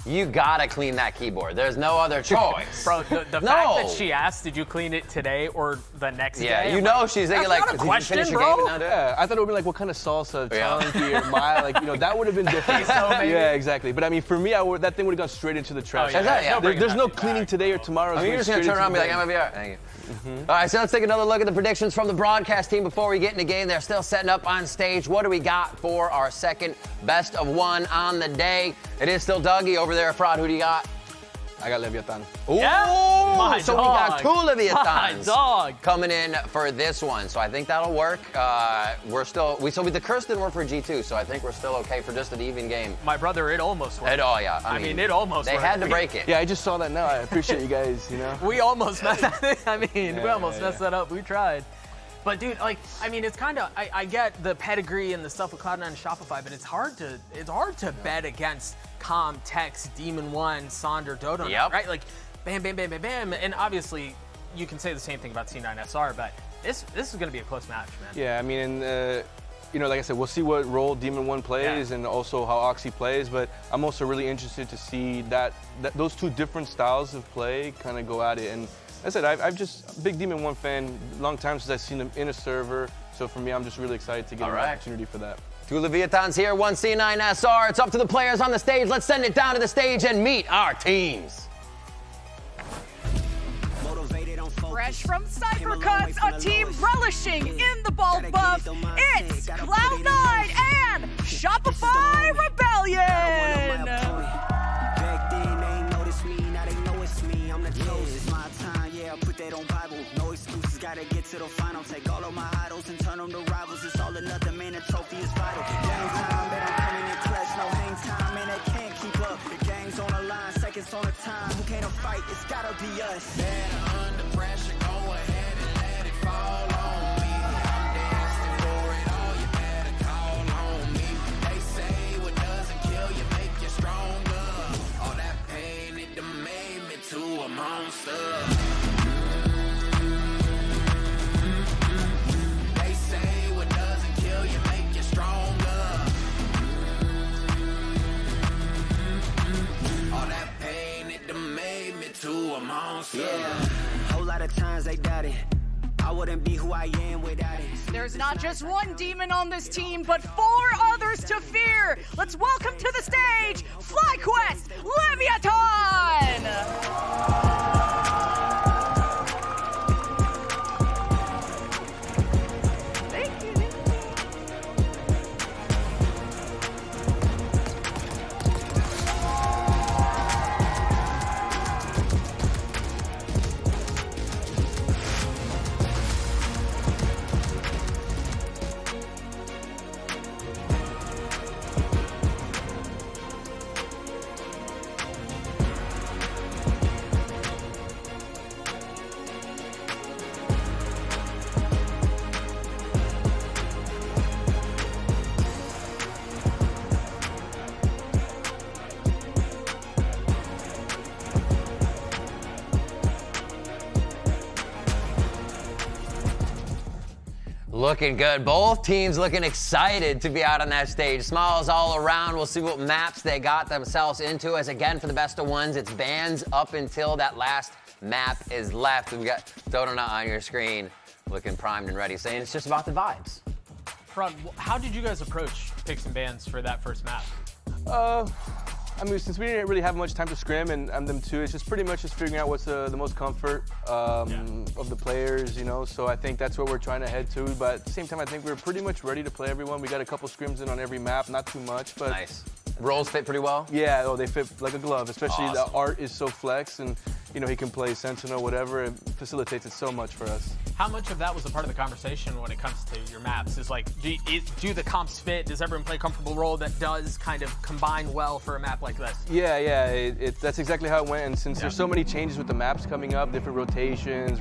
you gotta clean that keyboard. There's no other choice. Bro, the fact that she asked, did you clean it today or the next day? Yeah, you know she's thinking like, did you finish your game? Yeah, I thought it would be like, what kind of salsa, chunky or mild, like, you know, that would have been different. Yeah, exactly. But I mean, for me, that thing would have gone straight into the trash. There's no cleaning today or tomorrow. I mean, you're just gonna turn around and be like, I'm gonna be all right. Thank you. All right, so let's take another look at the predictions from the broadcast team before we get in the game. They're still setting up on stage. What do we got for our second best of one on the day? It is still Dougie over there. Fraud, who do you got? I got Leviathan. Ooh, yeah? So we got two Leviathans coming in for this one. So I think that'll work. The curse didn't work for G2, so I think we're still okay for just an even game. My brother, it almost worked. I mean, it almost They worked. had to break it. Yeah, I just saw that now. I appreciate you guys, you know. We almost messed that. We almost messed that up. We tried. But dude, like, I mean, it's kind of, I get the pedigree and the stuff with Cloud9 and Shopify, but it's hard to bet against Com, Tex, Demon One, Sonder, Dodo, right? Like, bam, bam, bam, bam, bam. And obviously, you can say the same thing about C9SR, but this is going to be a close match, man. Yeah, I mean, you know, like I said, we'll see what role Demon One plays and also how Oxy plays, but I'm also really interested to see that those two different styles of play kind of go at it. And I said, I'm just a big Demon One fan, long time since I've seen him in a server, so for me, I'm just really excited to get an opportunity for that. Two Leviathans here, one C9SR. It's up to the players on the stage. Let's send it down to the stage and meet our teams. Fresh from Cypher Cuts, a team relishing in the ball buff. It's Cloud9 and Shopify Rebellion. Gotta get to the final, take all of my idols and turn them to rivals. It's all or nothing, man, the trophy is vital. Game time, man, I'm coming in clutch, no hang time, man, they can't keep up. The game's on the line, seconds on the time. Who can't fight? It's gotta be us. Better under pressure, go ahead and let it fall on me. I'm dancing for it all, you better call on me. They say what doesn't kill you make you stronger. All that pain, it done made me to a monster. Yeah, whole lot of times they doubted. I wouldn't be who I am without it. There's not just one demon on this team, but 4 others to fear. Let's welcome to the stage, FlyQuest Leviathan! Looking good. Both teams looking excited to be out on that stage. Smiles all around. We'll see what maps they got themselves into. As again, for the best of ones, it's bans up until that last map is left. We got Donut on your screen looking primed and ready, saying it's just about the vibes. Prod, how did you guys approach picks and bans for that first map? I mean, since we didn't really have much time to scrim and them too, it's just pretty much just figuring out what's the most comfort of the players, you know, so I think that's what we're trying to head to, but at the same time, I think we're pretty much ready to play everyone. We got a couple scrims in on every map, not too much, but... Nice. Roles fit pretty well? Yeah, they fit like a glove, especially the art is so flex, and, you know, he can play Sentinel, whatever, it facilitates it so much for us. How much of that was a part of the conversation when it comes to your maps? Is like, do the comps fit? Does everyone play a comfortable role that does kind of combine well for a map like this? Yeah, that's exactly how it went. And since there's so many changes with the maps coming up, different rotations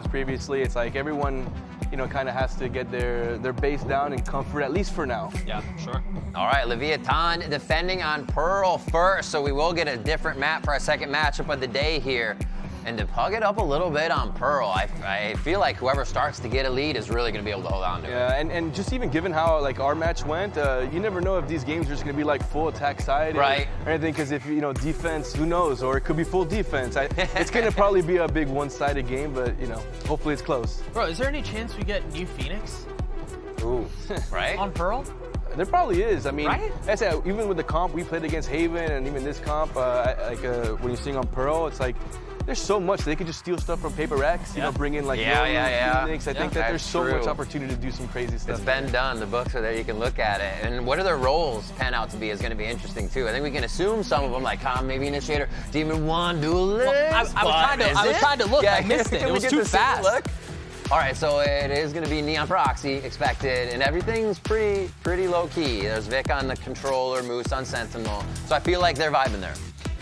previously, it's like everyone, you know, kind of has to get their base down and comfort, at least for now. Yeah, sure. All right, Leviathan defending on Pearl first, so we will get a different map for our second matchup of the day here. And to pug it up a little bit on Pearl, I feel like whoever starts to get a lead is really going to be able to hold on to it. Yeah, and just even given how like our match went, you never know if these games are just going to be like full attack side or anything. Because if you know defense, who knows? Or it could be full defense. It's going to probably be a big one-sided game, but you know, hopefully it's close. Bro, is there any chance we get new Phoenix? Ooh, right? On Pearl? There probably is. I mean, right? I said, even with the comp we played against Haven and even this comp, when you're seeing on Pearl, it's like there's so much. They could just steal stuff from Paper X, you know, bring in like Phoenix. I think that there's so much opportunity to do some crazy stuff. It's been done. The books are there. You can look at it. And what do their roles pan out to be is going to be interesting too. I think we can assume some of them, like Com, maybe Initiator, Demon One, Duelist. Well, I was trying to look. I missed it. It was too fast. Look? All right, so it is going to be Neon Proxy expected, and everything's pretty low key. There's Vic on the controller, Moose on Sentinel, so I feel like they're vibing there.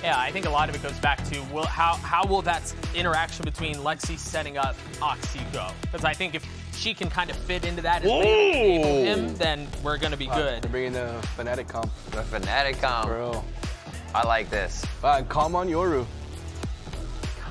Yeah, I think a lot of it goes back to how will that interaction between Lexi setting up Oxy go? Because I think if she can kind of fit into that and enable him, then we're going to be good. They're bringing the Fnatic comp. The Fnatic comp. Bro. I like this. Calm on Yoru.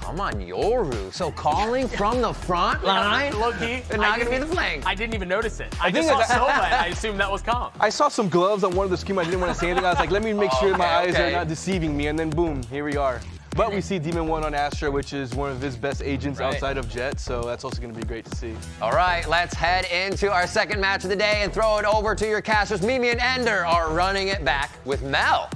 Come on, Yoru. So calling from the front line? Low-key. And not going to be the flank. I didn't even notice it. I just saw Soma, and I assumed that was Calm. I saw some gloves on one of the screens. I didn't want to say anything. I was like, let me make sure my eyes are not deceiving me. And then boom, here we are. But we see Demon One on Astra, which is one of his best agents outside of Jet. So that's also going to be great to see. All right, let's head into our second match of the day and throw it over to your casters. Mimi and Ender are running it back with Mel.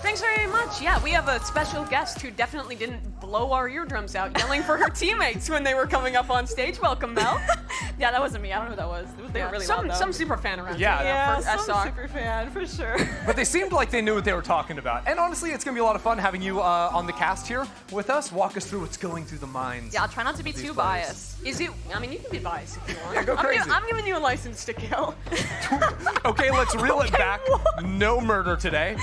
Thanks very much. Yeah, we have a special guest who definitely didn't blow our eardrums out yelling for her teammates when they were coming up on stage. Welcome, Mel. Yeah, that wasn't me. I don't know who that was. They were really loud, though. Some super fan around here. Yeah, for some super fan, for sure. But they seemed like they knew what they were talking about. And honestly, it's going to be a lot of fun having you on the cast here with us. Walk us through what's going through the minds. Yeah, I'll try not to be too biased. Is it? I mean, you can be biased if you want. Yeah, go crazy. I'm giving you a license to kill. Okay, let's reel it back. No murder today.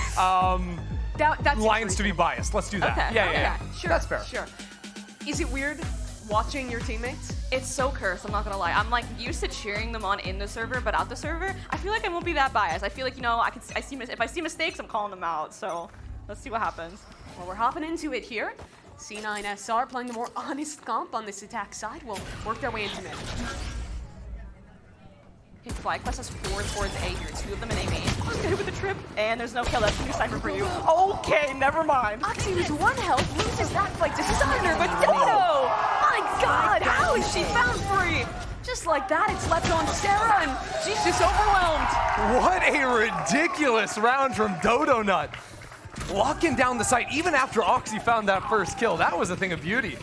That's Lines to be biased. Let's do that. Okay. Yeah. Sure. That's fair. Sure. Is it weird watching your teammates? It's so cursed, I'm not gonna lie. I'm like used to cheering them on in the server, but out the server, I feel like I won't be that biased. I feel like, you know, if I see mistakes, I'm calling them out. So let's see what happens. Well, we're hopping into it here. C9SR playing the more honest comp on this attack side. We'll work their way into mid. Okay, FlyQuest has 4 towards A here, 2 of them in A main. I'm gonna hit with the trip, and there's no kill. That's a new cipher for you. Okay, never mind. Oxy with 1 health loses that fight to Thunder, but Dodo! My God, how is she found free? Just like that, it's left on Sarah, and she's just overwhelmed. What a ridiculous round from Dodo Nut. Locking down the site even after Oxy found that first kill. That was a thing of beauty.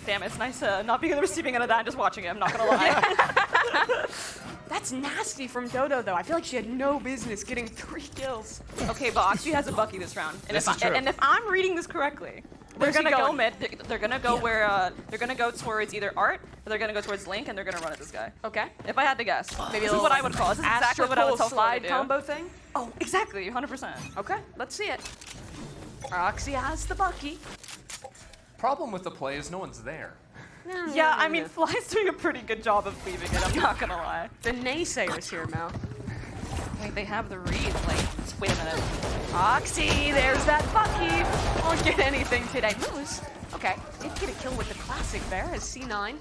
Damn, it's nice not being on the receiving end of that and just watching it, I'm not gonna lie. That's nasty from Dodo, though. I feel like she had no business getting 3 kills. Okay, but Oxy has a Bucky this round. And This is true. And if I'm reading this correctly, they're Where's he gonna go going? mid. They're gonna go where they're gonna go towards either Art, or they're gonna go towards Link, and they're gonna run at this guy. Okay. If I had to guess, Maybe this is what I would call. This is exactly what I would tell Flo to slide do. combo thing. Oh, exactly, 100%. Okay, let's see it. Oxy has the Bucky. Problem with the play is no one's there. Yeah, I mean, Fly's doing a pretty good job of leaving it, I'm not gonna lie. The naysayers here, Mel. Wait, they have the read, like, wait a minute. Oxy, there's that Bucky. Won't get anything today. Moose. Okay, did get a kill with the classic there as C9.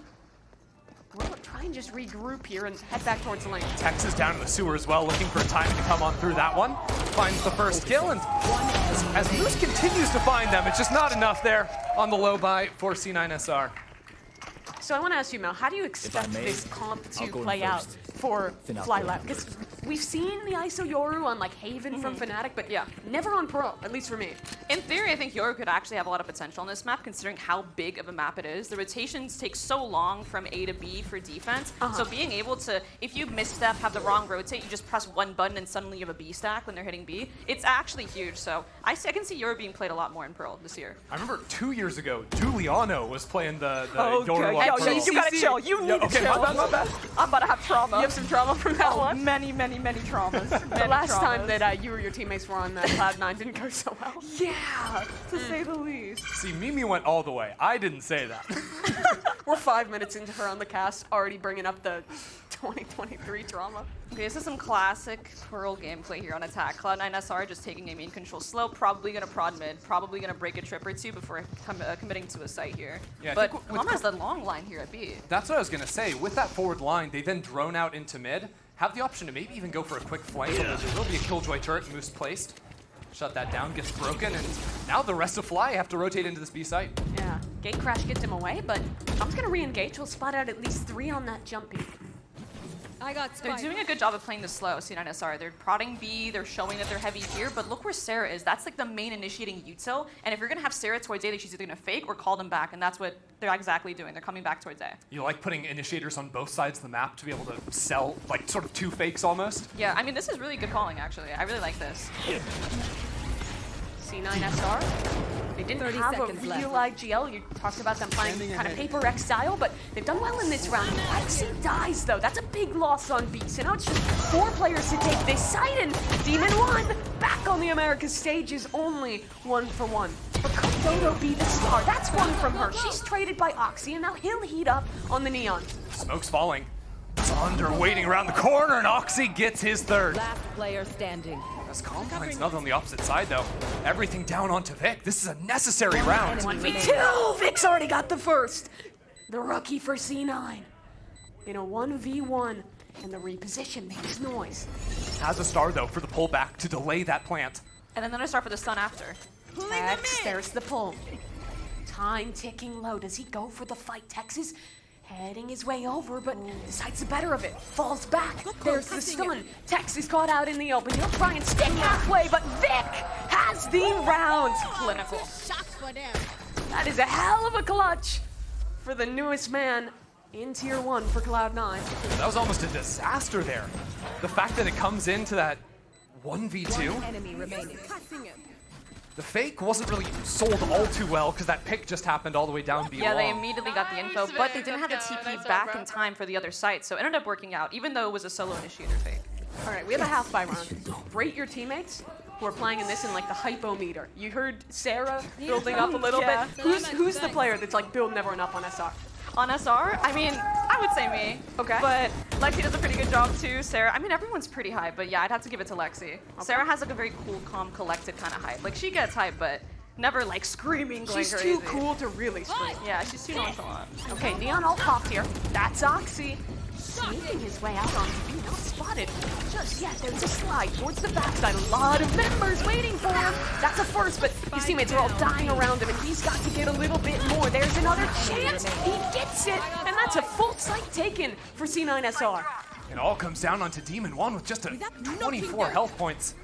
We'll try and just regroup here and head back towards the lane. Tex is down in the sewer as well, looking for a timing to come on through that one. Finds the first kill, and as Moose continues to find them, it's just not enough there on the low buy for C9SR. So I want to ask you, Mel, how do you expect this comp to play out for FlyLab? Because we've seen the ISO Yoru on like Haven from Fnatic, but Yeah. never on Pro, at least for me. In theory, I think Yoru could actually have a lot of potential on this map, considering how big of a map it is. The rotations take so long from A to B for defense, so being able to, if you misstep, have the wrong rotate, you just press one button and suddenly you have a B stack when they're hitting B. It's actually huge, so I can see Yoru being played a lot more in Pearl this year. I remember 2 years ago, Giuliano was playing the Okay, Yoru. you gotta chill. You need to chill. My bad. I'm about to have trauma. You have some trauma from that one? Many many, many traumas. The last time that you or your teammates were on Cloud9 didn't go so well. Yeah, to say the least. See, Mimi went all the way. I didn't say that. We're 5 minutes into her on the cast, already bringing up the 2023 trauma. Okay, this is some classic Pearl gameplay here on attack. C9SR just taking a main control slow, probably gonna prod mid, probably gonna break a trip or two before committing to a site here. Yeah, I but think with Calm has the long line here at B. That's what I was going to say. With that forward line, they then drone out into mid, have the option to maybe even go for a quick flank, although there will be a Killjoy turret, Moose placed. Shut that down, gets broken, and now the rest of Fly have to rotate into this B site. Yeah, gate crash gets him away, but Tom's gonna re-engage. We'll spot out at least 3 on that jump peak. They're doing a good job of playing this slow, C9SR. They're prodding B, they're showing that they're heavy here, but look where Sarah is. That's like the main initiating util, and if you're gonna have Sarah towards A, she's either gonna fake or call them back, and that's what they're exactly doing. They're coming back towards A. You like putting initiators on both sides of the map to be able to sell, like, sort of 2 fakes almost? Yeah, I mean, this is really good calling, actually. I really like this. C9SR. They didn't have a real IGL. You talked about them playing kind of Paper X style, but they've done well in this round. Lexi dies, though. That's a big loss on B. So now it's just 4 players to take this side, and Demon 1 back on the Americas stage is only 1 for 1. But could Dodo be the star? That's 1 from her. She's traded by Oxy, and now he'll heat up on the Neon. Smoke's falling. Thunder waiting around the corner, and Oxy gets his 3rd. Last player standing. As Calm finds another on the opposite side, though. Everything down onto Vic. This is a necessary round. 1v2! Vic's already got the first. The rookie for C9. In a 1v1, and the reposition makes noise. Has a star, though, for the pullback to delay that plant. And then they're gonna start for the stun after. Tex, there's the pull. Time ticking low. Does he go for the fight? Tex is heading his way over, but decides the better of it. Falls back. There's the stun. Tex is caught out in the open. He'll try and stick halfway, but Vic has the round. Clinical. That is a hell of a clutch for the newest man in Tier 1 for Cloud9. That was almost a disaster there. The fact that it comes into that 1v2. Enemy remaining. The fake wasn't really sold all too well because that pick just happened all the way down B. Yeah, they immediately got the info, but they didn't have the TP back in time for the other site, so it ended up working out, even though it was a solo initiator fake. All right, we have a half buy round. Rate your teammates who are playing in this in like the hypometer. You heard Sarah building up a little bit. Who's the player that's like building everyone up on SR? On SR, I mean, I would say me. Okay. But Lexi does a pretty good job too. Sarah, I mean, everyone's pretty hype, but yeah, I'd have to give it to Lexi. Okay. Sarah has like a very cool, calm, collected kind of hype. Like she gets hype, but never like screaming, going crazy. She's too cool to really scream. Yeah, she's too nonchalant. Okay, Neon all popped here. That's Oxy. Sneaking his way out on B, not spotted just yet. There's a slide towards the backside. A lot of members waiting for him. That's a first, but his teammates are all dying around him, and he's got to get a little bit more. There's another chance. He gets it, and that's a full site taken for C9SR. It all comes down onto Demon 1 with just a 24 health points.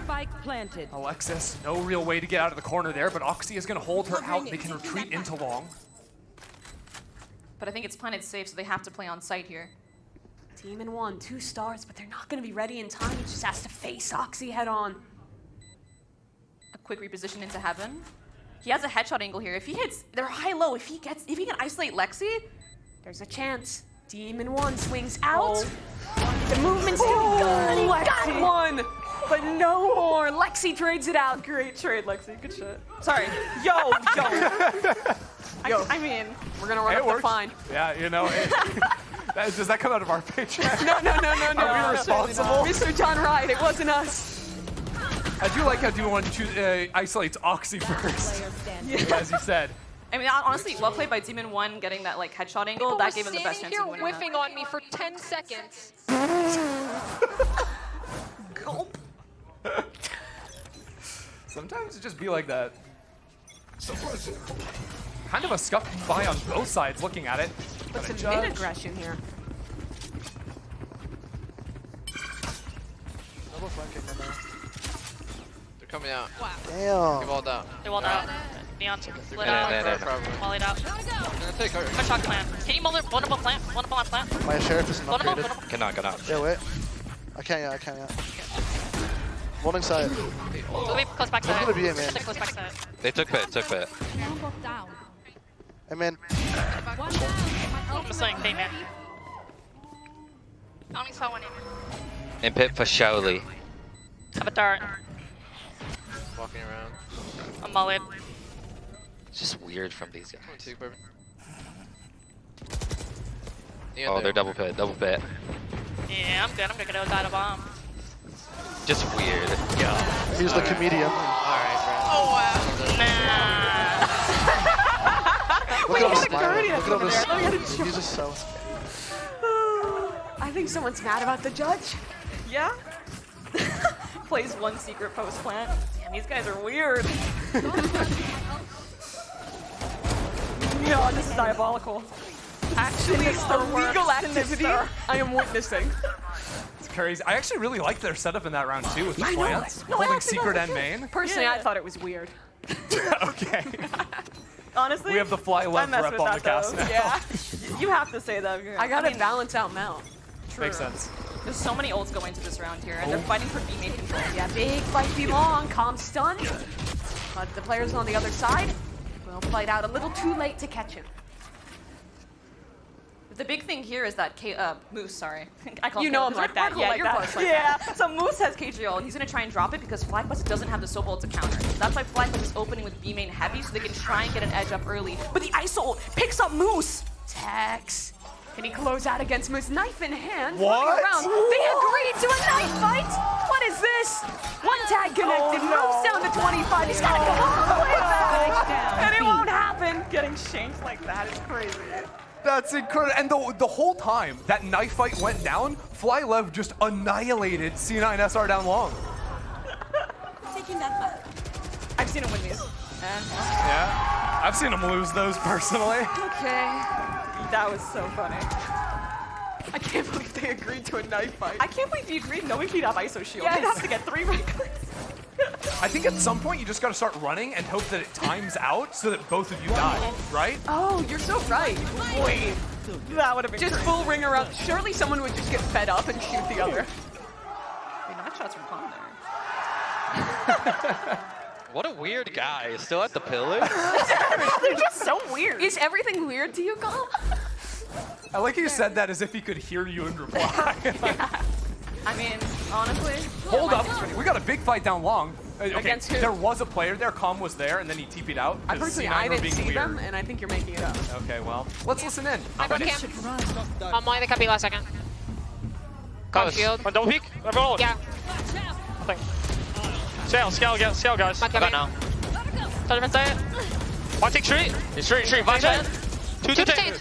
Spike planted. Alexis, no real way to get out of the corner there, but Oxy is going to hold her out. They can retreat into long. But I think it's planted safe, so they have to play on site here. Demon 1, 2 stars, but they're not going to be ready in time. He just has to face Oxy head on. A quick reposition into heaven. He has a headshot angle here. If he hits, they're high-low. If he can isolate Lexi, there's a chance. Demon 1 swings out. The movement's too good. He got one, but no more. Lexi trades it out. Great trade, Lexi. Good shit. Sorry. Yo. I mean, we're gonna run up the fine. Yeah, you know. Does that come out of our paycheck? No. Are we responsible? Mr. John Riot, it wasn't us. I do like how D1 isolates Oxy first, as you said. I mean, honestly, well played by Demon 1 getting that like headshot angle. That gave him the best chance of winning. Whiffing on me for 10 seconds. Gulp. Sometimes it just be like that. Kind of a scuffed by on both sides looking at it. But some mid-aggression here. Double flanking them now. They're coming out. Wow. Damn. They walled out. They walled out. Neon split out. Mollied out. They're gonna take her. One shot plant. Can you multiple plant? One up on plant. My sheriff is not created. Cannot. Yeah, wait. I can't yet. One inside. Let me close back side. I'm gonna be in, man. Close back side. They took pit. I'm in. I'm just saying, hey man. I only saw one in. In pit for Showley. Have a dart. Walking around. I'm mollied. It's just weird from these guys. Oh, they're double pit, double pit. Yeah, I'm good. I'm gonna go die to bomb. Just weird. Yeah. He's the comedian. Alright, bro. Oh wow. Nah. Look at him got a smiling. guardian Look at over there. Look at him. him. He's just so. I think someone's mad about the judge. Yeah. Plays one secret post plant. Damn, these guys are weird. Yeah, this is diabolical. Actually, it's the legal activity I am witnessing. It's crazy. I actually really liked their setup in that round too with the I know. plants. No, I Holding actually secret thought and main. Personally, Yeah. I thought it was weird. Okay. Honestly, We have the fly I love mess rep with on that the cast though. now. Yeah. You have to say that. I gotta balance out Mel. Makes sense. There's so many ults going into this round here, and they're fighting for B main control. Yeah, big fight belong. Calm stun. But the players on the other side will fight out a little too late to catch him. The big thing here is that Moose, sorry. I call You him know Caleb, him 'cause like that. we're Yeah, like you're that. close like yeah. that. So Moose has KGL, and he's gonna try and drop it because FlyQuest doesn't have the Soul Bolt to counter. That's why FlyQuest is opening with B main heavy, so they can try and get an edge up early. But the ISO ult picks up Moose. Tex. Can he close out against Moose? Knife in hand. What? running around. They agreed to a knife fight. What is this? One tag connected. Moose down to 25. He's gotta go all the way back. And it won't happen. Getting shanked like that is crazy. That's incredible. And the whole time that knife fight went down, FlyLev just annihilated C9SR down long. Taking that back. I've seen him win these. Yeah. I've seen him lose those personally. Okay. That was so funny. I can't believe they agreed to a knife fight. I can't believe he agreed knowing he'd have ISO shield. Yes. He'd have to get 3 right clicks. I think at some point you just got to start running and hope that it times out so that both of you die, right? Oh, you're so right. Wait. That would have been Just crazy. full ring around. Surely someone would just get fed up and shoot the other. Wait, not shots from Palm there. What a weird guy. Still at the pillar? They're just so weird. Is everything weird to you, Calm? I like you said that as if he could hear you and reply. I mean, honestly. Hold up. We got a big fight down long. Okay, Against who? there was a player there. Calm was there, and then he TP'd out. I 'cause personally, C9 I were didn't being see weird. them, and I think you're making it up. Okay, well, let's listen in. I'm broken. I'm molly the copy last second. Close. Shield. Don't peek. Everyone. Yeah. Nothing. Scale, guys. My I got now. Judgment side. One tick street. Street. Flash it. Two Two tick. chains.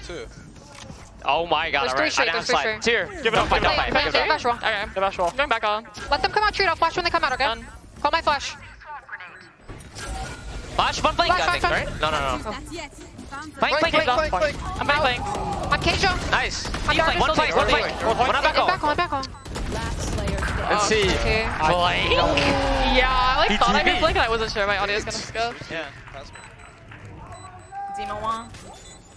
Oh my god, There's alright. three I down straight, slide. there's three Here, give it up. Play flash roll. Okay. The bash roll. Going back on. Let them come out treat. I'll flash when they come out, okay? Done. Call my flash. Flash, one blink, I Flash, think, flash, right? No. Blink. I'm playing. I'm K-Jump. Nice. I'm dark. One plank. One back on. Back on. Let's see. Okay. Blink. Yeah, I like thought I TTV. did blink and I wasn't sure my audio was gonna go. Yeah. Demon Wand.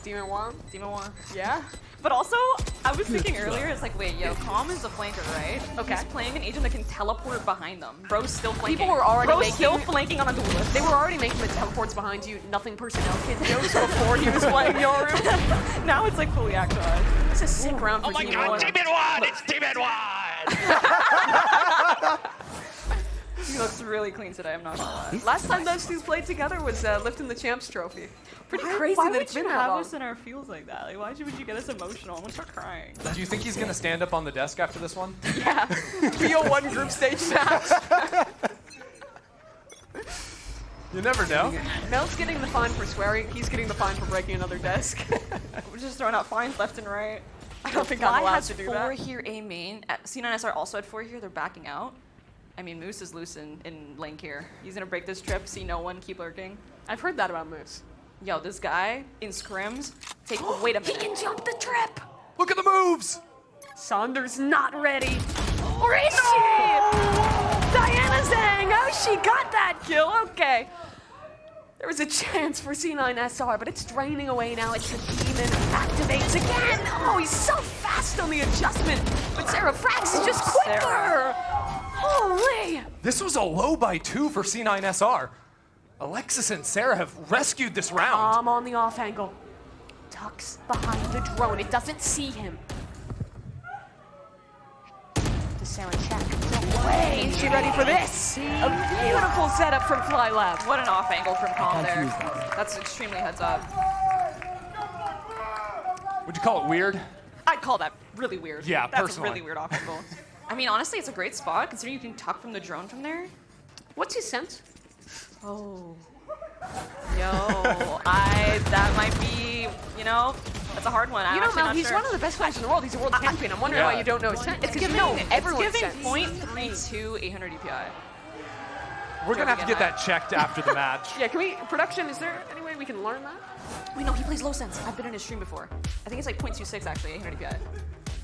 Demon Wand? Demon Wand. Yeah? But also, I was thinking earlier, it's like, wait, yo, Calm is the flanker, right? Okay. He's playing an agent that can teleport behind them. Bro's still flanking. People were already Bro's making... still flanking on a duelist. They were already making the teleports behind you, nothing personnel kit jokes before he was playing Yoru. Now it's like fully actualized. It's a sick round for Demon Wand. Demon One! It's Demon One! He looks really clean today, I'm not gonna lie. Last time those two played together was lifting the Champs Trophy. Pretty crazy Why that would it's you been that have long. us in our feels like that? Like, why would you get us emotional? I'm gonna start crying. Do you think he's gonna stand up on the desk after this one? Yeah. Be a one group stage match. You never know. Mel's getting the fine for swearing, he's getting the fine for breaking another desk. We're just throwing out fines left and right. I don't think I'm allowed has to do 4 that. here, A main. C9SR also had 4 here, they're backing out. I mean, Moose is loose in link here. He's gonna break this trip, see no one, keep lurking. I've heard that about Moose. Yo, this guy in scrims, wait a minute. He can jump the trip! Look at the moves! Saunders not ready. Or is she? Diana Zhang! Oh, she got that kill, okay. There was a chance for C9SR, but it's draining away now. It's the demon activates again. Oh, he's so fast on the adjustment. But Sarah Frax is just quicker. Holy. This was a low by 2 for C9SR. Alexis and Sarah have rescued this round. I'm on the off angle. Tucks behind the drone. It doesn't see him. Does Sarah check. No way. Is she ready for this? A beautiful setup from FYLV. What an off angle from Calm there. That's extremely heads up. Would you call it weird? I'd call that really weird. Yeah, That's personally. a really weird off angle. I mean, honestly, it's a great spot considering you can tuck from the drone from there. What's his sense? Oh. Yo, that might be, you know, that's a hard one. I'm actually Mel, not he's sure. one of the best players in the world. He's a world champion. I'm wondering why you don't know his sense. It's giving, everyone's it's sense. giving 0.32 800 DPI. We're gonna have to get that checked after the match. Yeah, can we, production, is there any way we can learn that? Wait, no, he plays low sense. I've been in his stream before. I think it's like 0.26 actually, 800 DPI.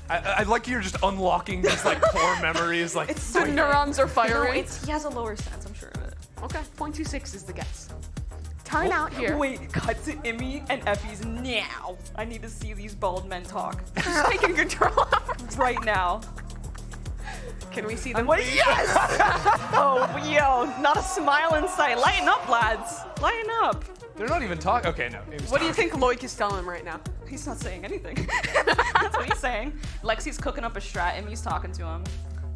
I like you're just unlocking these like core memories. Like The neurons are firing. No, he has a lower sense, I'm sure of it. Okay, 0.26 is the guess. Time out here. Wait, cut to Immy and Effie's now. I need to see these bald men talk. Just taking control right now. Can we see them? Yes! Oh, yo, not a smile in sight. Lighten up, lads. Lighten up. They're not even talking. Okay, no. What do you think Loic is telling him right now? He's not saying anything. That's what he's saying. Lexi's cooking up a strat, Immy's talking to him.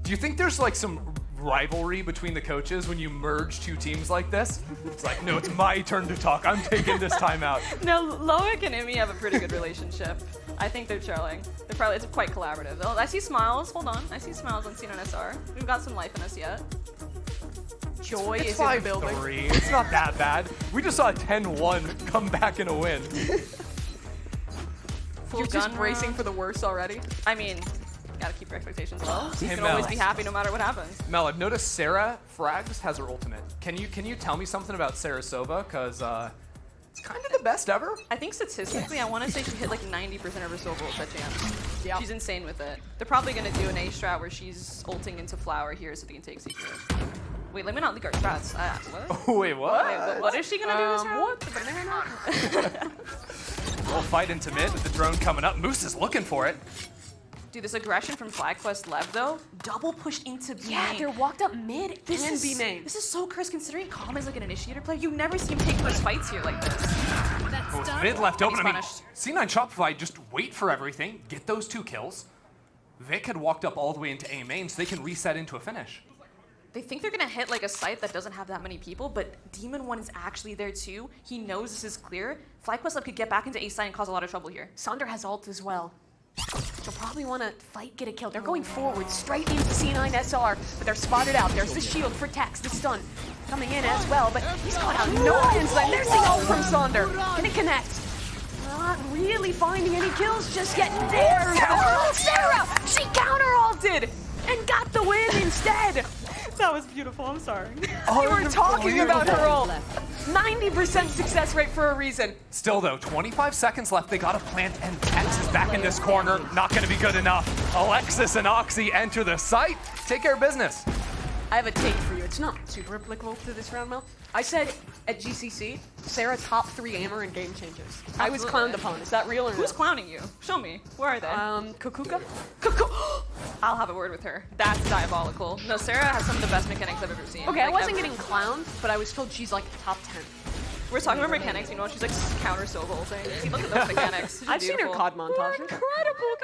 Do you think there's like some rivalry between the coaches when you merge two teams like this? It's like, no, it's my turn to talk. I'm taking this time out. No, Loic and Immy have a pretty good relationship. I think they're chilling. It's quite collaborative. Oh, I see smiles. Hold on. I see smiles on C9SR. We've got some life in us yet. Joy It's is in the building. 5-3. It's not that bad. We just saw a 10-1 come back in a win. You're just bracing for the worst already? I mean, gotta keep your expectations low. You Hey, can Mel. always be happy no matter what happens. Mel, I've noticed Sarah Frags has her ultimate. Can you tell me something about Sarah Sova? Because it's kind of the best ever. I think statistically, I want to say she hit like 90% of her silver ult at chance. Yeah. She's insane with it. They're probably gonna do an A strat where she's ulting into Flower here so they can take secret. Wait, let me not leak our strats. What? Wait, what? Wait, what is she gonna do this round? What? The banana? We'll fight into mid with the drone coming up. Moose is looking for it. Dude, this aggression from FlyQuest Lev though, double pushed into B Yeah, main. they're walked up mid and B main. This is so cursed considering Calm is like an initiator player. You never see him take those fights here like this. Oh, mid left open. He's I mean, punished. C9 Shopify just wait for everything, get those 2 kills. Vic had walked up all the way into A main, so they can reset into a finish. They think they're gonna hit like a site that doesn't have that many people, but Demon 1 is actually there too. He knows this is clear. FlyQuest Lev could get back into A site and cause a lot of trouble here. Sander has ult as well. She'll probably want to fight, get a kill. They're going forward, straight into C9SR, but they're spotted out. There's the shield, protects, the stun coming in as well, but he's caught out no inside. There's the ult from Sander. Can it connect? Not really finding any kills just yet. There's Sarah! She counter-ulted and got the win instead. That was beautiful, I'm sorry. We were talking about her ult. 90% success rate for a reason. Still though, 25 seconds left. They got a plant and Tex is back in this corner. Not gonna be good enough. Alexis and Oxy enter the site. Take care of business. I have a take for you. It's not super applicable to this round, Mel. I said at GCC, Sarah top 3 aimer in game changers. I was clowned upon. Is that real or Who's no? clowning you? Show me. Where are they? Kukuka? I'll have a word with her. That's diabolical. No, Sarah has some of the best mechanics I've ever seen. Okay, I Like, wasn't ever. getting clowned, but I was told she's like top 10. We're talking about mechanics, you know, she's like counter silver ulting. See, look at those mechanics. She's I've seen her beautiful. COD montage. Incredible,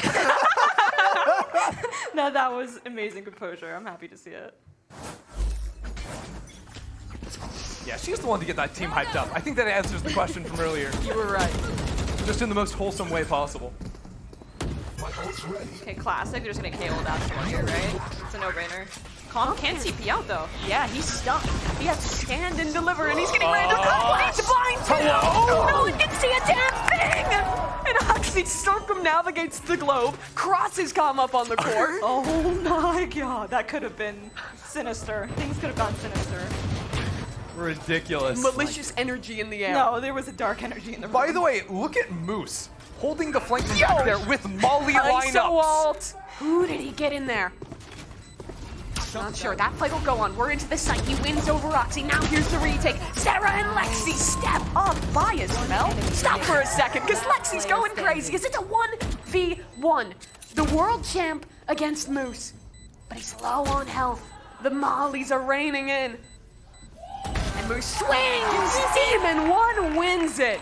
guys! No, that was amazing composure. I'm happy to see it. Yeah, she's the one to get that team hyped up. I think that answers the question from earlier. You were right. Just in the most wholesome way possible. Okay, classic. They're just gonna KO that short here, right? It's a no-brainer. Calm can't TP out though. Yeah, he's stuck. He has to stand and deliver, and he's getting ready to complete the blind too. No one can see a damn thing. And Oxy circumnavigates the globe, crosses Calm up on the court. Oh my god, that could have been sinister. Things could have gone sinister. Ridiculous. Malicious energy in the air. No, there was a dark energy in the room. By the way, look at Moose holding the flank back there with Molly lineups. Walt. Who did he get in there? Not sure. That fight will go on. We're into the site. He wins over Oxy. Now here's the retake. Sarah and Lexi step up. Bias, Mel. Stop for a second, because Lexi's going crazy. Is it a 1v1? The world champ against Moose. But he's low on health. The mollies are raining in. And Moose swings. Demon 1 wins it.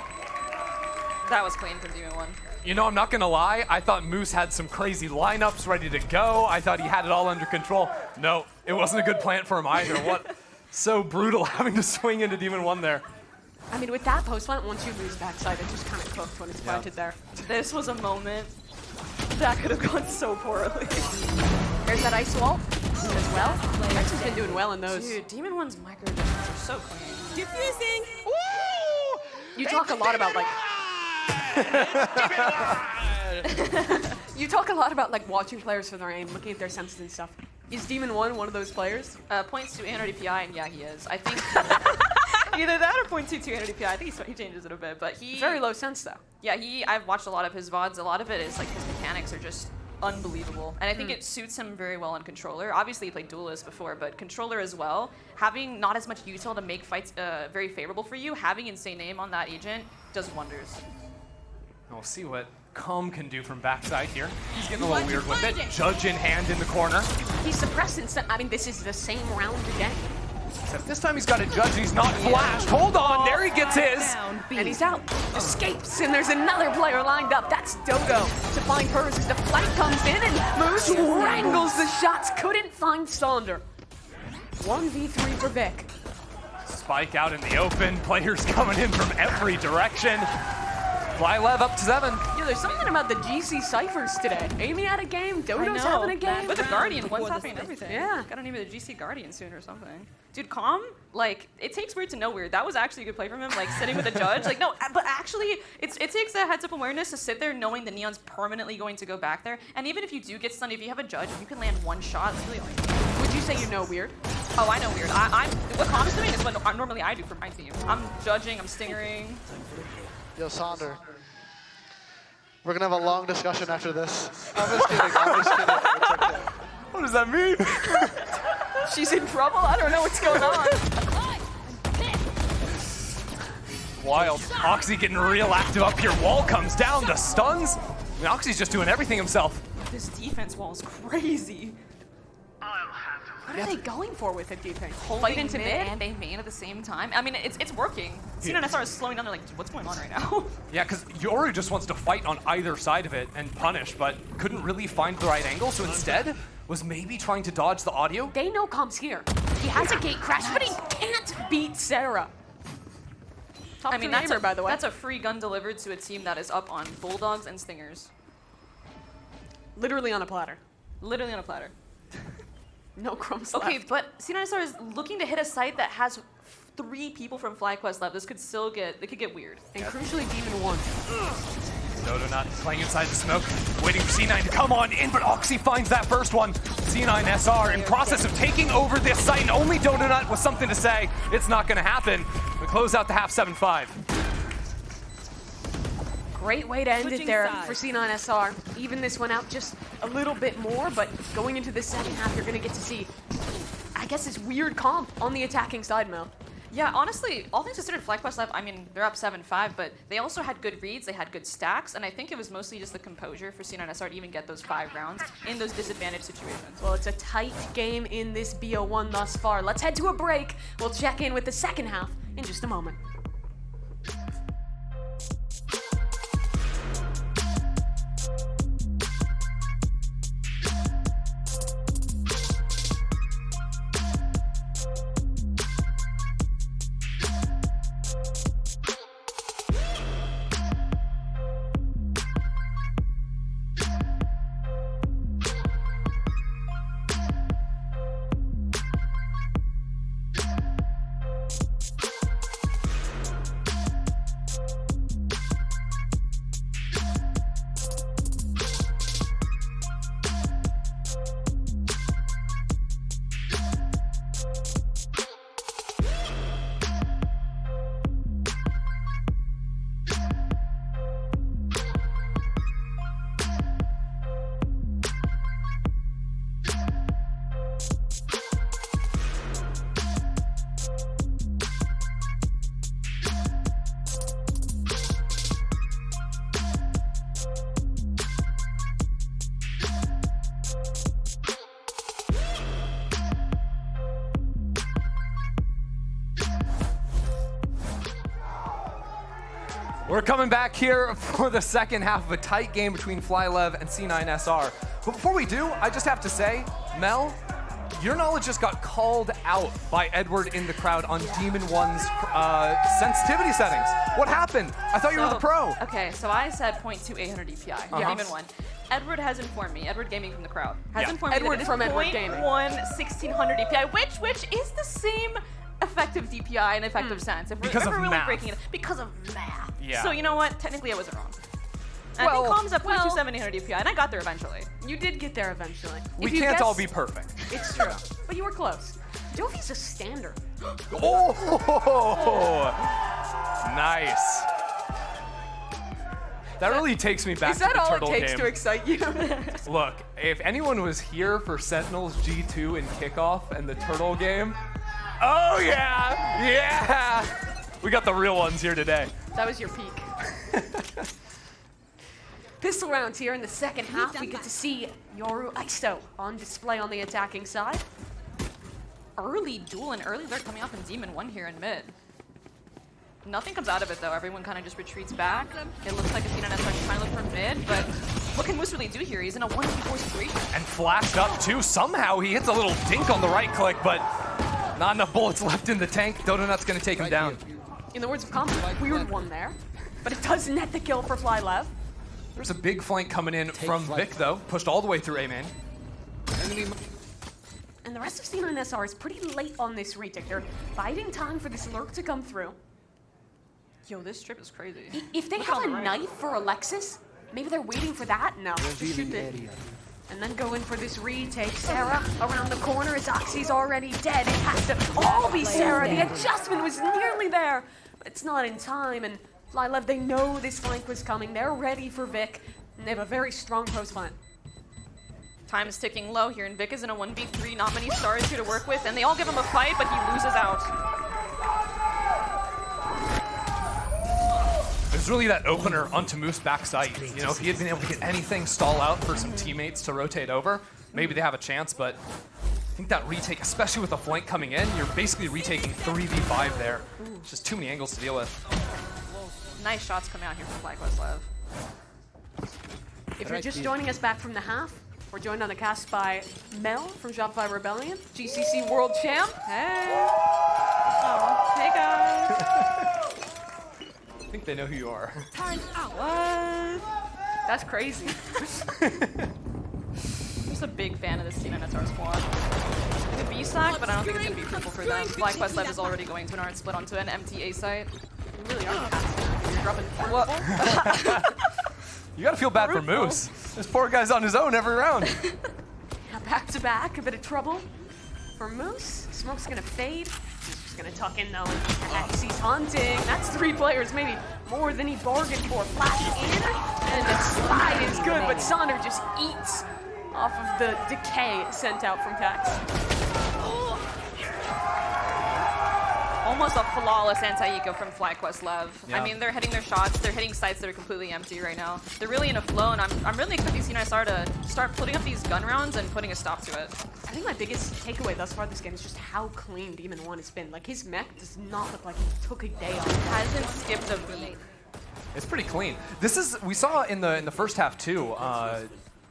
That was clean from Demon 1. You know, I'm not gonna lie, I thought Moose had some crazy lineups ready to go. I thought he had it all under control. No, it wasn't a good plant for him either. What? So brutal having to swing into Demon 1 there. I mean, with that post plant, once you lose backside, it just kind of cooked when it's planted there. This was a moment that could have gone so poorly. There's that ice wall as well. Rex has been doing well in those. Dude, Demon 1's micro defense are so clean. Diffusing. You talk a lot about like. You talk a lot about like watching players for their aim, looking at their senses and stuff. Is Demon 1 one of those players? Points to 800 DPI, and yeah, he is. I think either that or points to 200 DPI. I think he changes it a bit, but he Very low sense though. Yeah, I've watched a lot of his VODs. A lot of it is like his mechanics are just unbelievable, and I think it suits him very well on controller. Obviously, he played duelist before, but controller as well. Having not as much util to make fights very favorable for you, having insane aim on that agent does wonders. We'll see what Com can do from backside here. He's getting a little weird with it. Judge in hand in the corner. He's suppressed instant. I mean, this is the same round again. Except this time he's got a Judge and he's not flashed. Hold on, there he gets his. And he's out. Escapes, and there's another player lined up. That's Dodo to find hers as the flank comes in, and Moose wrangles the shots. Couldn't find Sonder. 1v3 for Vic. Spike out in the open. Players coming in from every direction. FYLV up to 7. Yeah, there's something about the GC ciphers today. Amy had a game, Dodo's having a game. With the Guardian, one's happening everything. Yeah. Gotta name it the GC Guardian soon or something. Dude, Calm, like, it takes weird to know weird. That was actually a good play from him, like, sitting with a Judge. Like, no, but actually, it takes a heads-up awareness to sit there knowing the Neon's permanently going to go back there. And even if you do get stunned, if you have a Judge, if you can land one shot, it's really all. Would you say you know weird? Oh, I know weird. What Calm's doing is what normally I do for my team. I'm judging, I'm stingering. Yo, Sonder. We're gonna have a long discussion after this. I'm just kidding. I'm just kidding. It's okay. What does that mean? She's in trouble? I don't know what's going on. Wild. Oxy getting real active up here. Wall comes down. The stuns. I mean, Oxy's just doing everything himself. This defense wall is crazy. What are they going for with it, do you think? Fight into mid and they main at the same time. I mean, it's working. C9SR is slowing down. They're like, what's going on right now? Yeah, because Yoru just wants to fight on either side of it and punish, but couldn't really find the right angle, so instead was maybe trying to dodge the audio. They know Com's here. He has a gate crash, but he can't beat Sarah. I mean, that's a free gun delivered to a team that is up on Bulldogs and Stingers. Literally on a platter. Literally on a platter. No crumbs Okay, left. but C9SR is looking to hit a site that has 3 people from FlyQuest left. This could still get, it could get weird. And crucially, Demon 1. Dodo not playing inside the smoke, waiting for C9 to come on in, but Oxy finds that first one. C9SR in process of taking over this site, and only Dodo Nut with something to say. It's not gonna happen. We close out the half 7-5. Great way to end it there for C9SR. Even this one out just a little bit more, but going into the second half, you're gonna get to see, I guess, this weird comp on the attacking side, Mel. Yeah, honestly, all things considered, FlyQuest Live, I mean, they're up 7-5, but they also had good reads, they had good stacks, and I think it was mostly just the composure for C9SR to even get those 5 rounds in those disadvantaged situations. Well, it's a tight game in this BO1 thus far. Let's head to a break. We'll check in with the second half in just a moment. We're coming back here for the second half of a tight game between FYLV and C9SR. But before we do, I just have to say, Mel, your knowledge just got called out by Edward in the crowd on Demon 1's sensitivity settings. What happened? I thought you were the pro. Okay, so I said 0.2 800 DPI, Demon 1. Edward has informed me, Edward Gaming from the crowd, has informed me that it is from Edward Gaming. 0.1 1600 DPI, which is the same effective DPI and effective sense. If Because we're of ever really math. breaking it, because of math. Yeah. So you know what? Technically I wasn't wrong. And Well, I think Calm's at 0.2 700 DPI, and I got there eventually. You did get there eventually. We If you can't all guess- be perfect. It's true, but you were close. Dofi's a standard. Oh, nice. That really takes me back Is to that the all it turtle takes game. to excite you? Look, if anyone was here for Sentinels G2 and kickoff and the turtle game, oh yeah, yeah. We got the real ones here today. That was your peak. Pistol rounds here in the second half. We get to see Yoru Iso on display on the attacking side. Early duel and early alert coming off in Demon 1 here in mid. Nothing comes out of it though. Everyone kind of just retreats back. It looks like a C9SR is trying to look for mid, but what can Moose really do here? He's in a 1v4 situation. And flashed up too. Somehow he hits a little dink on the right click, but not enough bullets left in the tank. Donut's gonna take him down. In the words of Calm, weird one there, but it does net the kill for FlyLev. There's a big flank coming in from Vic though. Pushed all the way through A main. And the rest of C9SR is pretty late on this retake. They're biding time for this lurk to come through. Yo, this strip is crazy. If they have a knife for Alexis, maybe they're waiting for that. No, just shoot it. And then go in for this retake. Sarah around the corner as Oxy's already dead. It has to all be Sarah. The adjustment was nearly there, but it's not in time. And FlyLev, they know this flank was coming. They're ready for Vic, and they have a very strong post plan. Time is ticking low here, and Vic is in a 1v3. Not many stars here to work with, and they all give him a fight, but he loses out. There's really that opener onto Moose backside. You know, if he had been able to get anything, stall out for some teammates to rotate over, maybe they have a chance, but I think that retake, especially with the flank coming in, you're basically retaking 3v5 there. It's just too many angles to deal with. Nice shots coming out here from FlyLev. If you're just joining us back from the half, we're joined on the cast by Mel from Shopify Rebellion, GCC World Champ. Hey! Oh, hey guys! I think they know who you are. Time out. What? That's crazy. I'm just a big fan of this C9SR squad. It could be sack, but I don't think it's going to be fruitful for them. FlyLev is already going to an art split onto an empty A site. You really are casting. You're dropping What? You gotta feel bad for Moose. This poor guy's on his own every round. Now back to back, a bit of trouble for Moose. Smoke's gonna fade. He's just gonna tuck in though, and he's hunting. That's 3 players, maybe more than he bargained for. Flash in, and the slide is good, but Sonder just eats off of the decay sent out from Pax. Almost a flawless anti-eco from FlyLev. Yeah. I mean, they're hitting their shots, they're hitting sites that are completely empty right now. They're really in a flow, and I'm really expecting C9SR to start putting up these gun rounds and putting a stop to it. I think my biggest takeaway thus far this game is just how clean Demon 1 has been. Like, his mech does not look like he took a day off. Hasn't skipped a beat. It's pretty clean. This is, we saw in the first half too,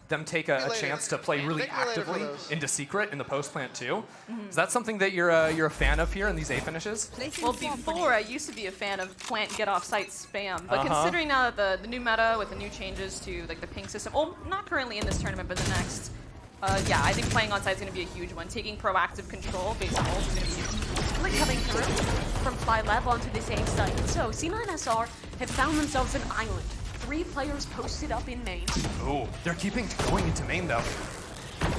them take a chance to play really actively into Secret in the post plant too. Is that something that you're a fan of here in these A finishes? Well, before I used to be a fan of plant get off site spam, but considering now that the new meta with the new changes to like the ping system, well, not currently in this tournament, but the next, yeah, I think playing on site is going to be a huge one. Taking proactive control based on ult is going to be huge. Like coming through from FlyLev onto this A site. So C9SR have found themselves an island. 3 players posted up in main. Oh, they're keeping going into main though.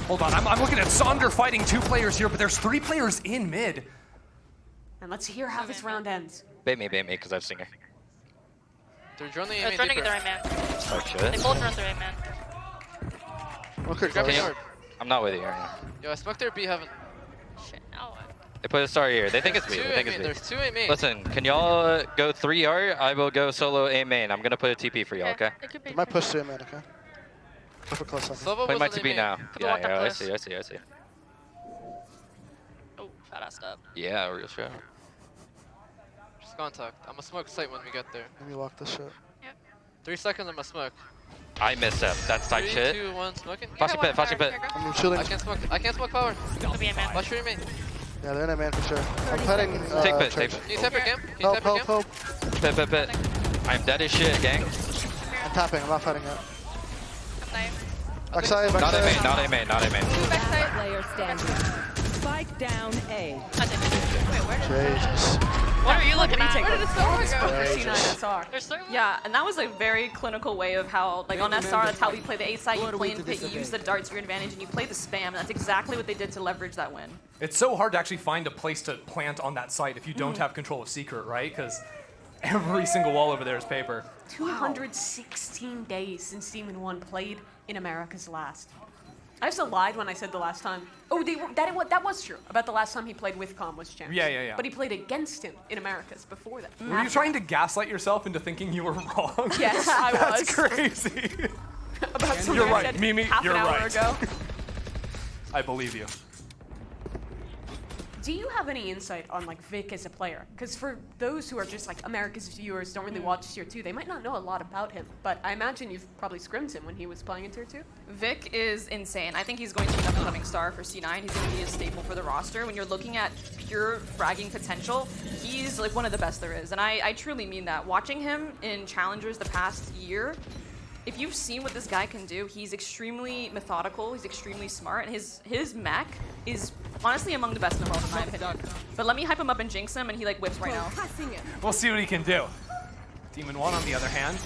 Hold on, I'm looking at Sonder fighting 2 players here, but there's 3 players in mid. And let's hear how this round ends. Bait me, because I've seen her. They're running They're running the right man. Oh shit. They both run the right man. Okay, Grab Can your you- sword. I'm not with you right now. Yo, I smoked their B heaven. Shit, now what? They put a star here. They think it's me. Two They A think main. it's me. There's 2 A main. Listen, can y'all go 3R? I will go solo A main. I'm gonna put a TP for y'all, okay? It could be. They might push to him, man, okay? Put close on. Slovo Play was my on A TP main. now. Couple walked up Yeah, I close. see. Oh, fat assed up. Yeah, real shot. Contact. I'm gonna smoke site when we get there. Let me lock this shit. 3 seconds, I'm gonna smoke. I missed him. That's tight 3, shit. 2, 1, smoking. Flashing pit, flashing pit. I'm shooting. I can't smoke power. Could be a man. Flash for me. Yeah, they're in a man for sure. I'm heading. Take pit, church. take pit. Can you tap your camp? Can you Help, tap your help, camp? help. Pit, pit, pit. I'm dead as shit, gang. I'm tapping. I'm not fighting yet. Backside. Backside, Not a main, backside. not a main, not a main. Player standing. Spike down A. Jesus. What are you looking at? Where did it go? For Jesus. C9SR. There's so Yeah, and that was a very clinical way of how, like on SR, that's how we play the A side. You play in pit, you use the darts to your advantage, and you play the spam. And that's exactly what they did to leverage that win. It's so hard to actually find a place to plant on that site if you don't have control of secret, right? Because every single wall over there is paper. 216 days since Demon 1 played in America's last. I also lied when I said the last time. Oh, that was true. About the last time he played with Com was champs. Yeah. But he played against him in America's before that. Were you trying to gaslight yourself into thinking you were wrong? Yes, I was. That's crazy. About something You're I right, said Mimi, half you're an hour right. ago. I believe you. Do you have any insight on like Vic as a player? Because for those who are just like America's viewers, don't really watch Tier 2, they might not know a lot about him. But I imagine you've probably scrimmed him when he was playing in Tier 2. Vic is insane. I think he's going to be an upcoming star for C9. He's going to be a staple for the roster. When you're looking at pure fragging potential, he's like one of the best there is. And I truly mean that. Watching him in Challengers the past year, if you've seen what this guy can do, he's extremely methodical, he's extremely smart, and his mech is honestly among the best in the world in my opinion. But let me hype him up and jinx him, and he like whips right now. We'll see what he can do. Demon 1 on the other hand,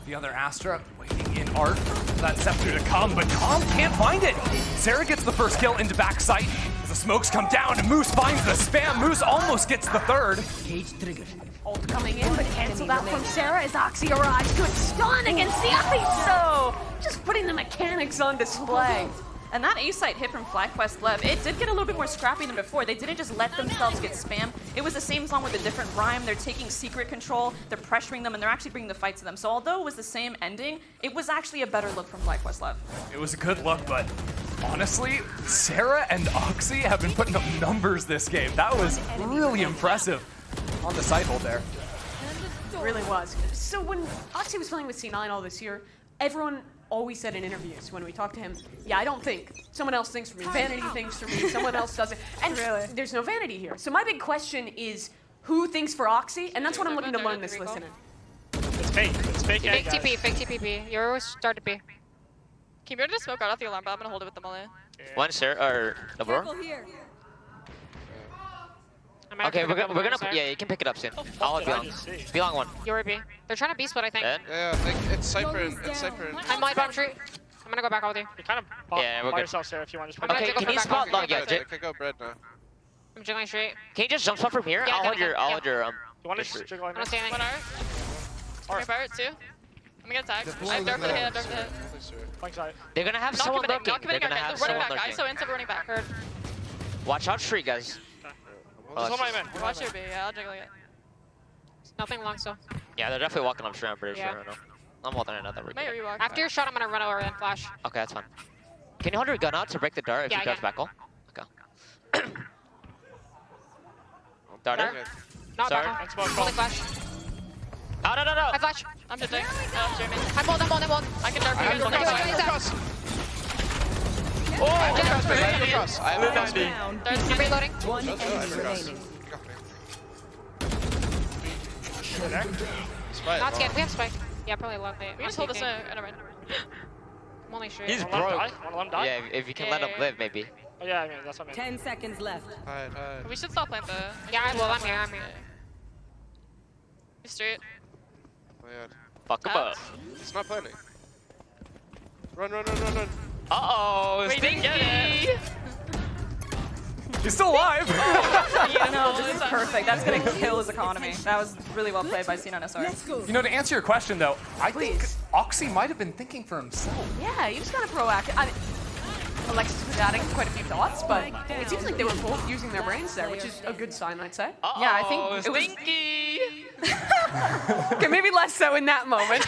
the other Astra waiting in art for that scepter to come, but Com can't find it. Sarah gets the first kill into backside as the smokes come down, and Moose finds the spam. Moose almost gets the third. Cage triggered. Ult coming in, but cancel that from Sarah as Oxy arrives. Good stun against the Ice, so just putting the mechanics on display. And that A site hit from FlyQuest Lev, it did get a little bit more scrappy than before. They didn't just let themselves get spammed. It was the same song with a different rhyme. They're taking secret control, they're pressuring them, and they're actually bringing the fight to them. So although it was the same ending, it was actually a better look from FlyQuest Lev. It was a good look, but honestly, Sarah and Oxy have been putting up numbers this game. That was really impressive on the side hold there. It really was. So when Oxy was playing with C9 all this year, everyone always said in interviews when we talked to him, yeah, I don't think. Someone else thinks for me. Vanity thinks for me. Someone else doesn't. And there's no vanity here. So my big question is, who thinks for Oxy? And that's what I'm looking to learn this listening. It's fake. It's fake. Fake TP, fake TPP. You're always start to be. Keep your to smoke right off the alarm, but I'm gonna hold it with the melee. One sir or number. Okay, we're gonna yeah, you can pick it up soon. I'll belong. Belong one. You're B. They're trying to beast what I think. Yeah, I think it's Cypher. It's Cypher. I'm light bomb tree. I'm gonna go back with you. You kind of Yeah, we're good. yourself, Sarah, if you want to just Okay, can you spot long? Yeah, I could go bread now. I'm jiggling straight. can you just jump spot from here? Yeah, I'll hold your. I'll yeah. hold your. You want to Sure. jiggle on I'm not standing. me? Come here, Barrett, too. I'm gonna tag. I have dart for the hit, I have dart for the hit. Flank side. They're gonna have Not someone committing, looking. not They're committing. gonna have They're running someone back. looking. ISO ends up running back. Heard. Watch out, tree guys. Just hold my man. Watch your B, yeah, I'll jiggle it. Nothing long still. Yeah, they're definitely walking up tree. I'm pretty Yeah. sure. I don't know. I'm holding another. May rewalk. After your shot, I'm gonna run over and flash. Okay, that's fine. Can you hold your gun out to break the dart if Yeah, you darts yeah. back all? Okay. Darter? Not Sorry. back. Holding flash. Oh, no. I flash. I'm just doing. I'm hold. I can dart for you guys. I have a cross. Darts, I'm reloading. One enemy remaining. Spike. Not scared. We have spike. Yeah, probably long bait. We just hold this in a run. I'm only straight. He's Wanna let him broke. die? Wanna let him die? Yeah, if you can let him live, maybe. Oh, yeah, I mean, that's what I mean. 10 seconds left. Hide. We should stop playing the. Yeah, I will. I'm here. He's straight. Oh, yeah. Fuck him up. It's not planning. Run. Uh-oh, Stinky! He's still alive! You know, this is perfect. That's gonna kill his economy. That was really well played by C9SR. You know, to answer your question though, I think Please. Oxy might have been thinking for himself. Yeah, you just gotta proactive. I mean, Alexis was adding quite a few thoughts, but it seems like they were both using their brains there, which is a good sign, I'd say. Yeah, I think it was. Stinky! Okay, maybe less so in that moment.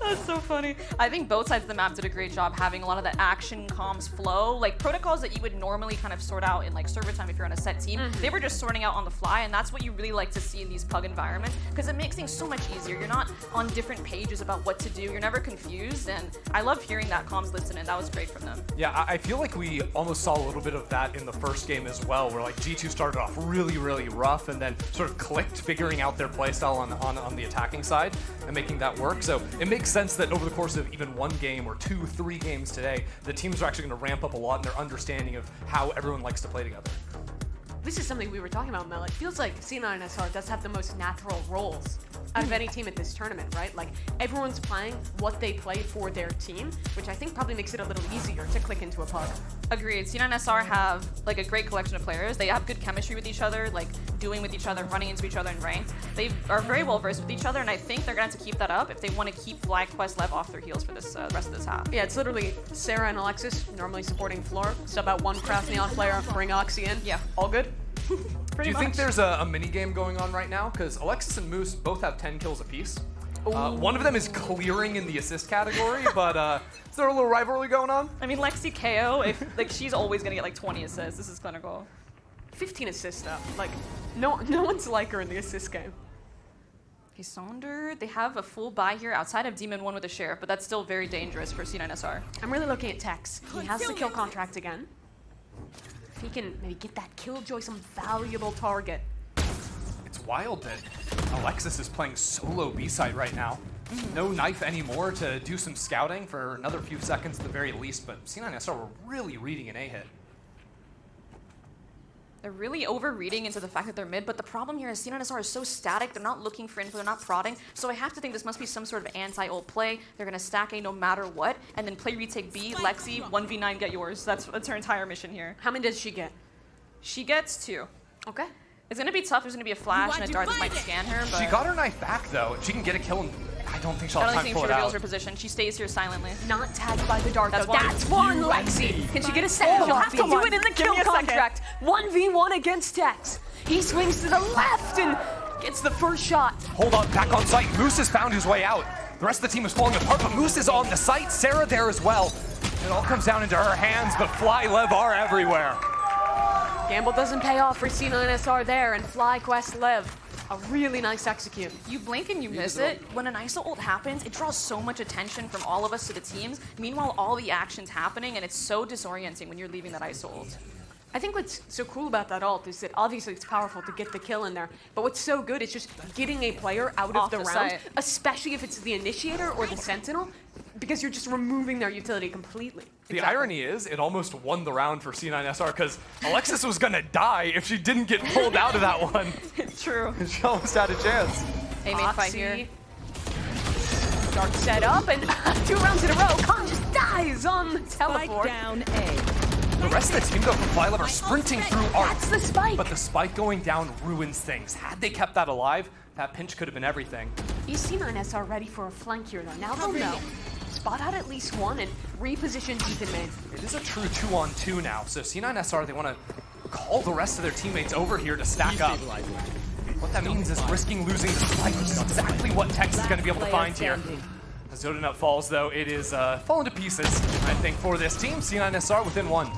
That's so funny. I think both sides of the map did a great job having a lot of the action comms flow, like protocols that you would normally kind of sort out in like server time if you're on a set team. They were just sorting out on the fly, and that's what you really like to see in these pug environments because it makes things so much easier. You're not on different pages about what to do. You're never confused, and I love hearing that comms listen, and that was great from them. Yeah, I feel like we almost saw a little bit of that in the first game as well, where like G2 started off really, really rough and then sort of clicked, figuring out their playstyle on the attacking side and making that work. So it makes sense that over the course of even one game or 2, 3 games today, the teams are actually going to ramp up a lot in their understanding of how everyone likes to play together. This is something we were talking about, Mel. It feels like C9SR does have the most natural roles out of any team at this tournament, right? Like, everyone's playing what they play for their team, which I think probably makes it a little easier to click into a pug. Agreed. C9SR have like a great collection of players. They have good chemistry with each other, like doing with each other, running into each other in ranked. They are very well versed with each other, and I think they're going to have to keep that up if they want to keep FlyQuest Lev off their heels for this rest of this half. Yeah, it's literally Sarah and Alexis normally supporting floor. Sub out one Craft Neon player, bring Oxy in. Yeah. All good? Do you think there's a mini game going on right now? Because Alexis and Moose both have 10 kills apiece. One of them is clearing in the assist category, but is there a little rivalry going on? I mean, Lexi KO, if like she's always gonna get like 20 assists. This is clinical. 15 assists though. Like, no one's like her in the assist game. Okay, Sonder, they have a full buy here outside of Demon 1 with a Sheriff, but that's still very dangerous for C9SR. I'm really looking at Tex. He has the kill contract again. If he can maybe get that Killjoy some valuable target. It's wild that Alexis is playing solo B-side right now. No knife anymore to do some scouting for another few seconds at the very least, but C9SR were really reading an A-hit. They're really over-reading into the fact that they're mid, but the problem here is C9SR is so static, they're not looking for info, they're not prodding, so I have to think this must be some sort of anti-ult play. They're gonna stack A no matter what, and then play retake B, Lexi, 1v9, get yours. That's her entire mission here. How many does she get? She gets 2. Okay. It's gonna be tough, there's gonna be a flash and a dart that might scan her, but... She got her knife back though. She can get a kill, and I don't think she'll have time to pull it she reveals out. her position. She stays here silently. Not tagged by the dart though. one. That's one, Lexi. Can she get a second? She'll have to do it in the kill contract. 1v1 against Tex. He swings to the left and gets the first shot. Hold on, back on site. Moose has found his way out. The rest of the team is falling apart, but Moose is on the site. Sarah there as well. It all comes down into her hands, but FlyLev are everywhere. Gamble doesn't pay off for C9SR there, and FlyQuest Lev. A really nice execute. You blink and you miss it. When an ISO ult happens, it draws so much attention from all of us to the teams. Meanwhile, all the action's happening, and it's so disorienting when you're leaving that ISO ult. I think what's so cool about that ult is that obviously it's powerful to get the kill in there, but what's so good is just getting a player out of the round, site. especially if it's the initiator or the sentinel, because you're just removing their utility completely. The irony is, it almost won the round for C9SR because Alexis was gonna die if she didn't get pulled out of that one. It's true. She almost had a chance. A main fight here. Dart set up, and 2 rounds in a row, Khan just dies on the teleport. Spike down A. The rest of the team, though, from FlyLev are sprinting through arc. That's the spike. But the spike going down ruins things. Had they kept that alive, that pinch could have been everything. Is C9SR ready for a flank here, though? Now they'll know. Spot out at least one and reposition deep in main. It is a true 2-on-2 now, so C9SR, they want to call the rest of their teammates over here to stack up. What that means is risking losing the spike, which is exactly what Tex is going to be able to find here. As Zodinut falls, though, it is fallen to pieces, I think, for this team. C9SR within 1.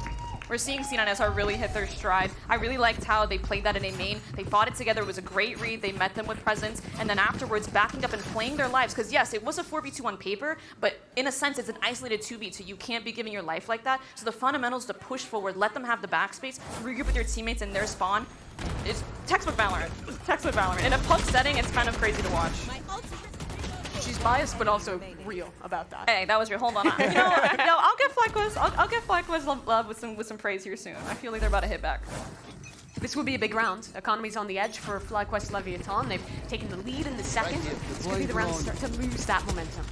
We're seeing C9SR really hit their stride. I really liked how they played that in a main. They fought it together. It was a great read. They met them with presence. And then afterwards, backing up and playing their lives. Because yes, it was a 4v2 on paper, but in a sense, it's an isolated 2v2. You can't be giving your life like that. So the fundamentals to push forward, let them have the backspace, regroup with your teammates in their spawn. It's textbook VALORANT. Textbook VALORANT. In a pug setting, it's kind of crazy to watch. She's biased, but also real about that. Hey, that was real. Hold on. I'll get FlyQuest. I'll get FlyQuest love with some praise here soon. I feel like they're about to hit back. This would be a big round. Economy's on the edge for FlyQuest Leviathan. They've taken the lead in the second. This could be the round to start to lose that momentum.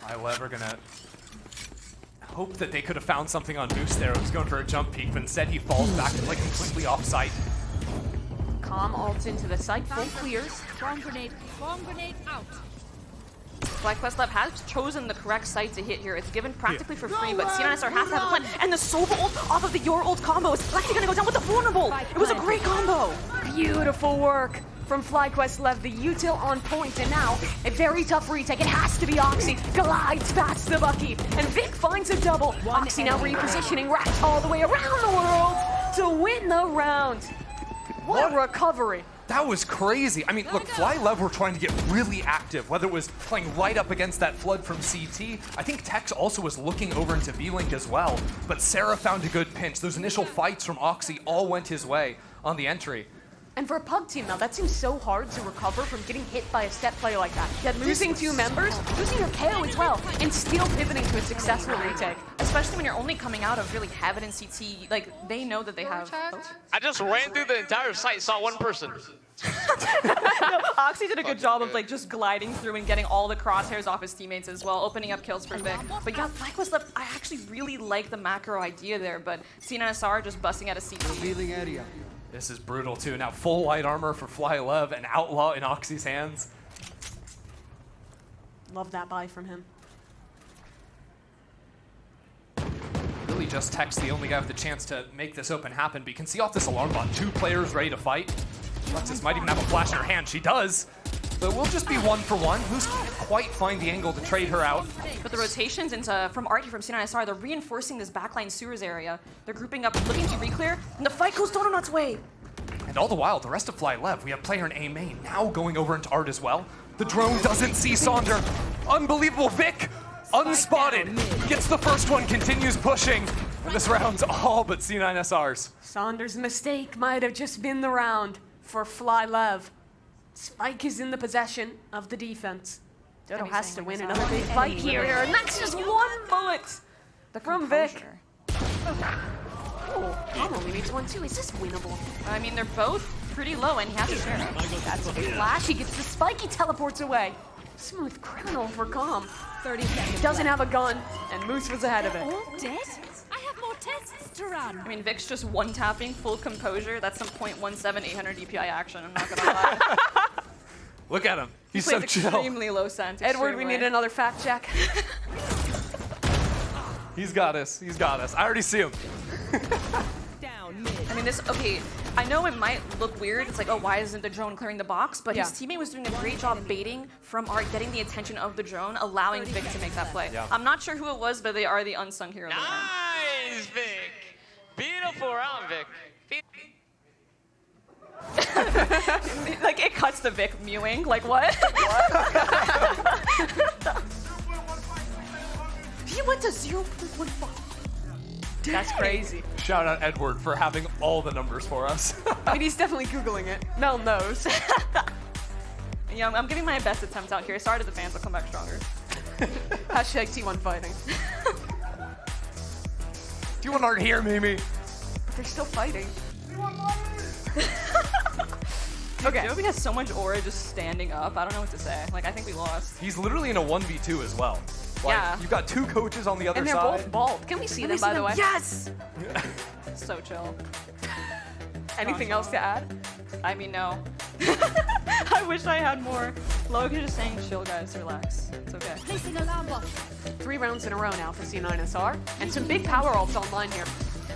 FlyLev are gonna hope that they could have found something on Moose there. He was going for a jump peek, but instead he falls back like completely off site. Calm ults into the site, full clears. Bomb grenade out. FlyQuest Lev has chosen the correct site to hit here. It's given practically for free, but C9SR has to have a plan. And the Sova ult off of the Your Ult combo is actually gonna go down with the vulnerable. It was a great combo. Beautiful work. from FlyQuest Lev, the util on point, and now a very tough retake. It has to be Oxy. Glides past the Bucky, and Vic finds a double. Oxy now repositioning, wrapped all the way around the world to win the round. What a recovery. That was crazy. I mean, look, FlyLev were trying to get really active, whether it was playing right up against that flood from CT. I think Tex also was looking over into V-Link as well, but Sarah found a good pinch. Those initial fights from Oxy all went his way on the entry. And for a pug team now, that seems so hard to recover from getting hit by a step player like that. Yet losing 2 members, losing your KO as well, and still pivoting to a successful retake. Especially when you're only coming out of really Heaven and CT, like, they know that they have... I just ran through the entire site, saw one person. No, Oxy did a good job of like just gliding through and getting all the crosshairs off his teammates as well, opening up kills for Vic. But yeah, FlyQuest Lev, I actually really like the macro idea there, but C9SR just busting out a CT. Revealing area. This is brutal too. Now full light armor for FlyLev, an outlaw in Oxy's hands. Love that buy from him. Really just Tex the only guy with the chance to make this open happen, but you can see off this alarm bot, 2 players ready to fight. Alexis might even have a flash in her hand. She does. But we'll just be 1-for-1. Who's can't quite find the angle to trade her out. But the rotations into from Artie from C9SR, they're reinforcing this backline sewers area. They're grouping up, looking to re-clear, and the fight goes Donut's way. And all the while, the rest of FlyLev, we have player in A main now going over into Art as well. The drone doesn't see Sonder. Unbelievable. Vic, unspotted, gets the first one, continues pushing. And this round's all but C9SR's. Saunders' mistake might have just been the round for FlyLev. Spike is in the possession of the defense. Dodo has to win another big fight here, and that's just 1 bullet from Vic. Oh, Tom only needs 1 too. Is this winnable? I mean, they're both pretty low, and he has to share it. That's a big flash. He gets the spike. He teleports away. Smooth criminal for Calm. 30 seconds. Doesn't have a gun, and Moose was ahead of it. All dead? I have more tests to run. I mean, Vic's just one-tapping, full composure. That's some .17, 800 DPI action, I'm not gonna lie. Look at him. He's He so plays chill. extremely low sense. Edward, we need another fact check. He's got us. He's got us. I already see him. I mean, okay, I know it might look weird. It's like, oh, why isn't the drone clearing the box? But his teammate was doing a great job baiting from Art, getting the attention of the drone, allowing Vic to make that play. Yeah. I'm not sure who it was, but they are the unsung hero. Nice, Vic. Beautiful round, Vic. Like, it cuts to Vic mewing. Like, what? He went to 0.15. That's crazy. Shout out Edward for having all the numbers for us. I mean, he's definitely Googling it. Mel knows. Yeah, I'm giving my best attempt out here. Sorry to the fans, I'll come back stronger. Hashtag T1 fighting. T1 aren't here, Mimi. But they're still fighting. Okay. Joby has so much aura just standing up. I don't know what to say. Like, I think we lost. He's literally in a 1v2 as well. Like, yeah. You've got 2 coaches on the other side. And they're both bald. Can we see them, by the way? Yes! So chill. Anything else to add? I mean, no. I wish I had more. Logan just saying, chill, guys, relax. It's okay. Placing alarm bot. 3 rounds in a row now for C9SR, and some big power ults online here.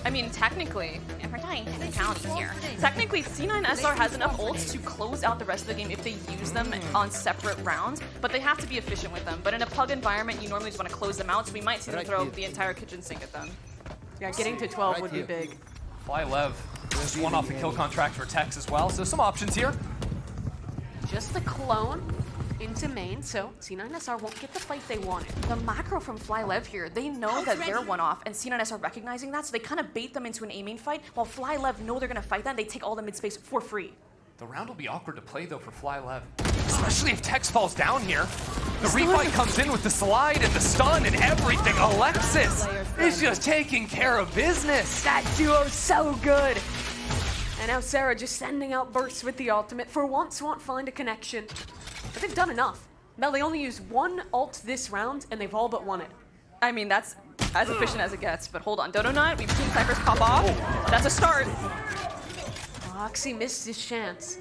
I mean, technically, if we're talking technicalities here, technically C9SR has enough ults to close out the rest of the game if they use them on separate rounds, but they have to be efficient with them. But in a pug environment, you normally just want to close them out, so we might see them throw the entire kitchen sink at them. Yeah, getting to 12 would be big. FlyLev just one off the kill contract for Tex as well, so some options here. Just the clone into main, so C9SR won't get the fight they wanted. The macro from FlyLev here, they know that they're one off, and C9SR recognizing that, so they kind of bait them into an A main fight, while FlyLev know they're going to fight that, and they take all the mid space for free. The round will be awkward to play though for FlyLev, especially if Tex falls down here. The refight comes in with the slide and the stun and everything. Alexis is just taking care of business. That duo's so good. And now Sarah just sending out bursts with the ultimate. For once, won't find a connection. But they've done enough. Mel, they only used 1 ult this round, and they've all but won it. I mean, that's as efficient as it gets, but hold on. Dodo Nut, we've seen Cyphers pop off. That's a start. Oxy missed his chance.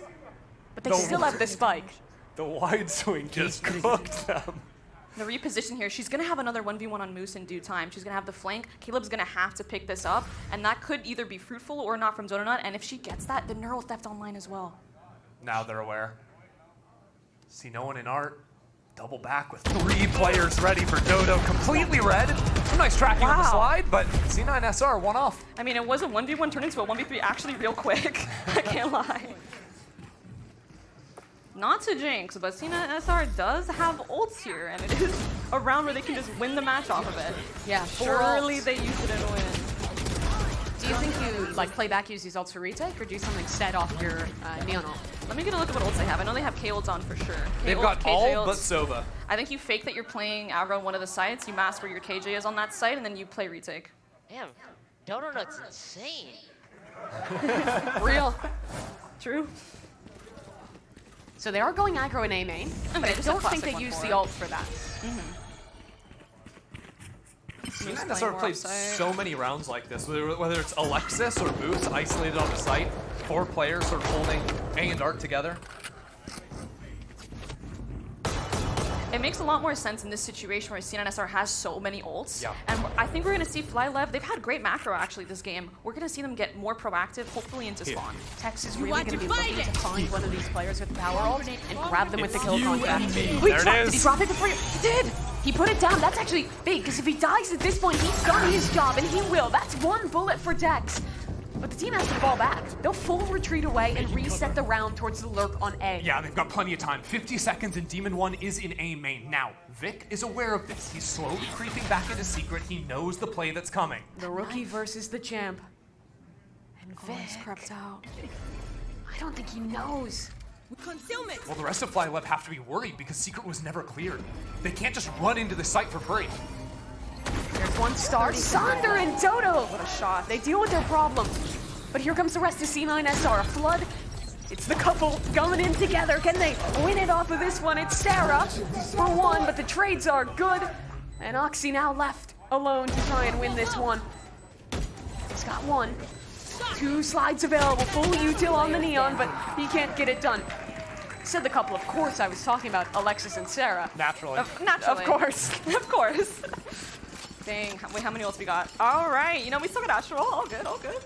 But they still have the spike. The wide swing just cooked them. The reposition here, she's going to have another 1v1 on Moose in due time. She's going to have the flank. Caleb's going to have to pick this up, and that could either be fruitful or not from Donut, and if she gets that, the neural theft online as well. Now they're aware. See no one in art. Double back with 3 players ready for Dodo. Completely red. Some nice tracking on the slide, but C9SR one off. I mean, it was a 1v1 turned into a 1v3 actually real quick. I can't lie. Not to jinx, but C9SR does have ults here, and it is a round where they can just win the match off of it. Yeah, surely they use it in a win. Do you think you like play back, use these ults for retake, or do something set off your Neon ult? Let me get a look at what ults they have. I know they have K ults on for sure. They've got all but Sova. I think you fake that you're playing aggro on one of the sites, you mask where your KJ is on that site, and then you play retake. Damn, Dodo Nut's insane. Real. True. So they are going aggro in A main, but I don't think they use the ult for that. C9SR played so many rounds like this, whether it's Alexis or Moose isolated on the site, 4 players sort of holding A and Art together. It makes a lot more sense in this situation where C9SR has so many ults. Yeah. And I think we're going to see FYLV. They've had great macro actually this game. We're going to see them get more proactive, hopefully into spawn. Tex is really going to be looking to find one of these players with the power ult and grab them with the kill contract. Did he drop it before? He did! He put it down. That's actually big, because if he dies at this point, he's done his job, and he will. That's 1 bullet for Tex. But the team has to fall back. They'll full retreat away and reset the round towards the lurk on A. Yeah, they've got plenty of time. 50 seconds and Demon 1 is in A main. Now, Vic is aware of this. He's slowly creeping back into secret. He knows the play that's coming. The rookie versus the champ. And Vic crept out. I don't think he knows. Concealment. Well, the rest of FlyLab have to be worried because secret was never cleared. They can't just run into the site for free. There's 1 star. Sonder and Dodo. What a shot. They deal with their problem. But here comes the rest of C9SR. A flood. It's the couple going in together. Can they win it off of this one? It's Sarah for 1, but the trades are good. And Oxy now left alone to try and win this one. He's got 1. 2 slides available. Full util on the Neon, but he can't get it done. Said the couple, of course, I was talking about Alexis and Sarah. Naturally. Naturally. Of course. Of course. Dang, wait, how many ults we got? All right, you know, we still got Astral. All good, all good.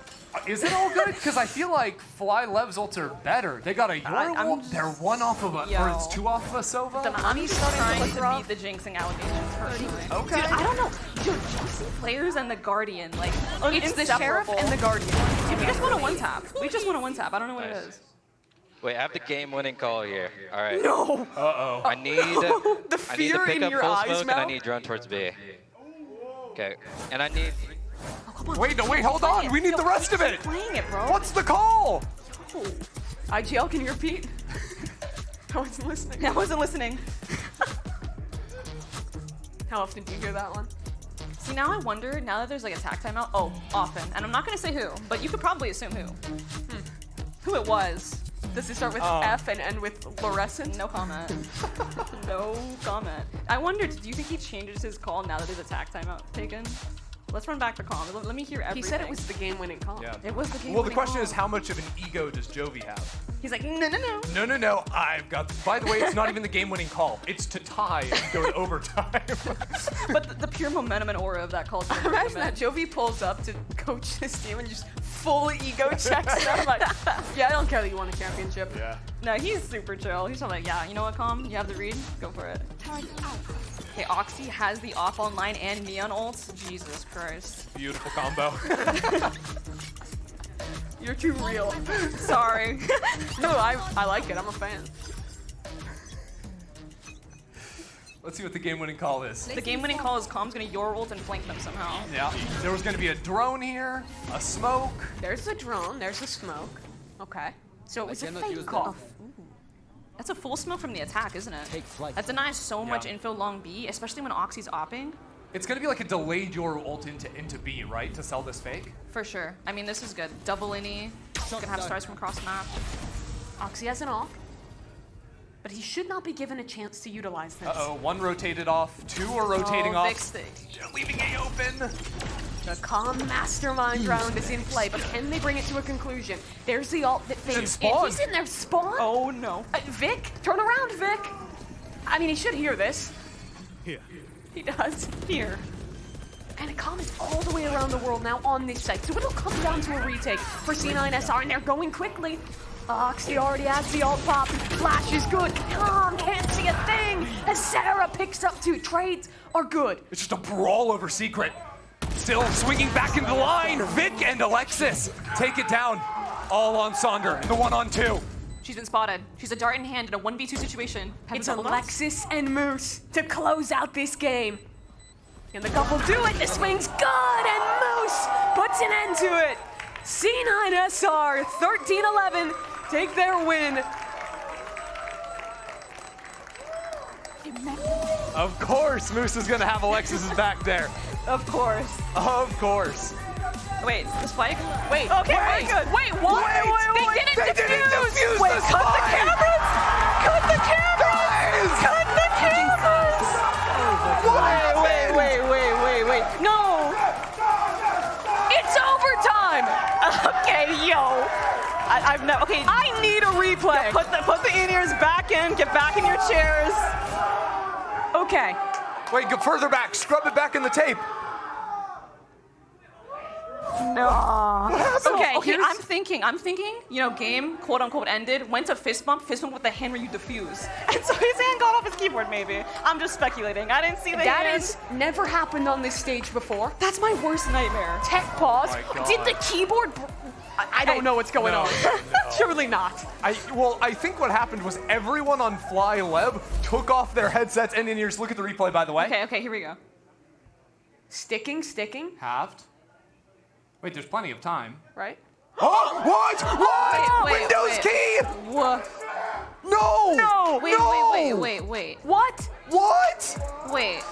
Is it all good? Because I feel like FlyLev's ults are better. They got a Euro ult, they're 1 off of a, or it's 2 off of a Sova. I'm trying to beat the jinxing allegations personally. Okay. Dude, I don't know. Dude, Chelsea players and the Guardian, like, It's the Sheriff and the Guardian. Dude, we just want a 1-tap. We just want a 1-tap. I don't know what it is. Wait, I have the game-winning call here. All right. No. Uh-oh. I need to fear pick in up your full eyes, smoke, and Mel. I need drone towards B. Okay, and I need... Wait, no, wait, hold on. We need the rest of it. Playing it, bro. What's the call? IGL, can you repeat? I wasn't listening. I wasn't listening. How often do you hear that one? See, now I wonder, now that there's like a tag timeout, oh, often. And I'm not gonna say who, but you could probably assume who. Who it was. Does it start with F and end with fluorescent? No comment. No comment. I wondered, do you think he changes his call now that there's a tag timeout taken? Let's run back to call. Let me hear everything. He said it was the game-winning call. Yeah. It was the game. Well, the question is, how much of an ego does Jovi have? He's like, no, no, no. No, no, no. I've got. By the way, it's not even the game-winning call. It's to tie and go to overtime. But the pure momentum and aura of that call. Imagine that Jovi pulls up to coach this team and just full ego checks them. Like, yeah, I don't care that you won a championship. Yeah. No, he's super chill. He's just like, yeah, you know what, Calm? You have the read. Go for it. Okay, Oxy has the off online and Neon ults. Jesus Christ. Beautiful combo. You're too real. Sorry. No, I like it. I'm a fan. Let's see what the game-winning call is. The game-winning call is Calm's gonna your ult and flank them somehow. Yeah. There was gonna be a drone here, a smoke. There's a drone. There's a smoke. Okay. So it was a fake call. That's a full smoke from the attack, isn't it? That denies so much info long B, especially when Oxy's opping. It's gonna be like a delayed your ult into B, right? To sell this fake? For sure. I mean, this is good. Double innie. Gonna have stars from across map. Oxy has an off. But he should not be given a chance to utilize this. Uh-oh, 1 rotated off, 2 are rotating off. Vic's thing. Leaving A open. The Calm Mastermind round is in play, but can they bring it to a conclusion? There's the ult that fades. spawn. He's in there, spawn? Oh no. Vic, turn around, Vic. I mean, he should hear this. Here. He does. Here. And Calm is all the way around the world now on this site, so it'll come down to a retake for C9SR, and they're going quickly. Oxy already has the ult pop. Flash is good. Calm, can't see a thing. As Sarah picks up 2 trades are good. It's just a brawl over Secret. Still swinging back into the line. Vic and Alexis take it down. All on Sonder, the 1-on-2. She's been spotted. She's a dart in hand in a 1v2 situation. It's Alexis and Moose to close out this game. Can the couple do it? The swing's good, and Moose puts an end to it. C9SR 13-11 take their win. Of course, Moose is gonna have Alexis's back there. Of course. Of course. Wait, the spike? Wait, Okay, wait, very good. Wait, what? Wait, They didn't defuse! Wait, Wait, cut the cameras! Cut the cameras! Cut the cameras! Wait. No! It's overtime. Okay, yo. I've never, okay. I need a replay. Put the in-ears back in, get back in your chairs. Okay. Wait, go further back. Scrub it back in the tape. Okay, here's- I'm thinking, you know, game, quote unquote, ended, went to fist bump with the hand where you defuse. And so his hand got off his keyboard, maybe. I'm just speculating. I didn't see the That hand. has never happened on this stage before. That's my worst nightmare. Tech pause. Oh my God. Did the keyboard... I don't know what's going No, on. Surely not. I think what happened was everyone on FYLV took off their headsets and in-ears. Look at the replay, by the way. Okay, here we go. Sticking. Halved. Wait, there's plenty of time. Right? Oh, what? Wait, Windows key! What? No! No! Wait. What? What? Wait.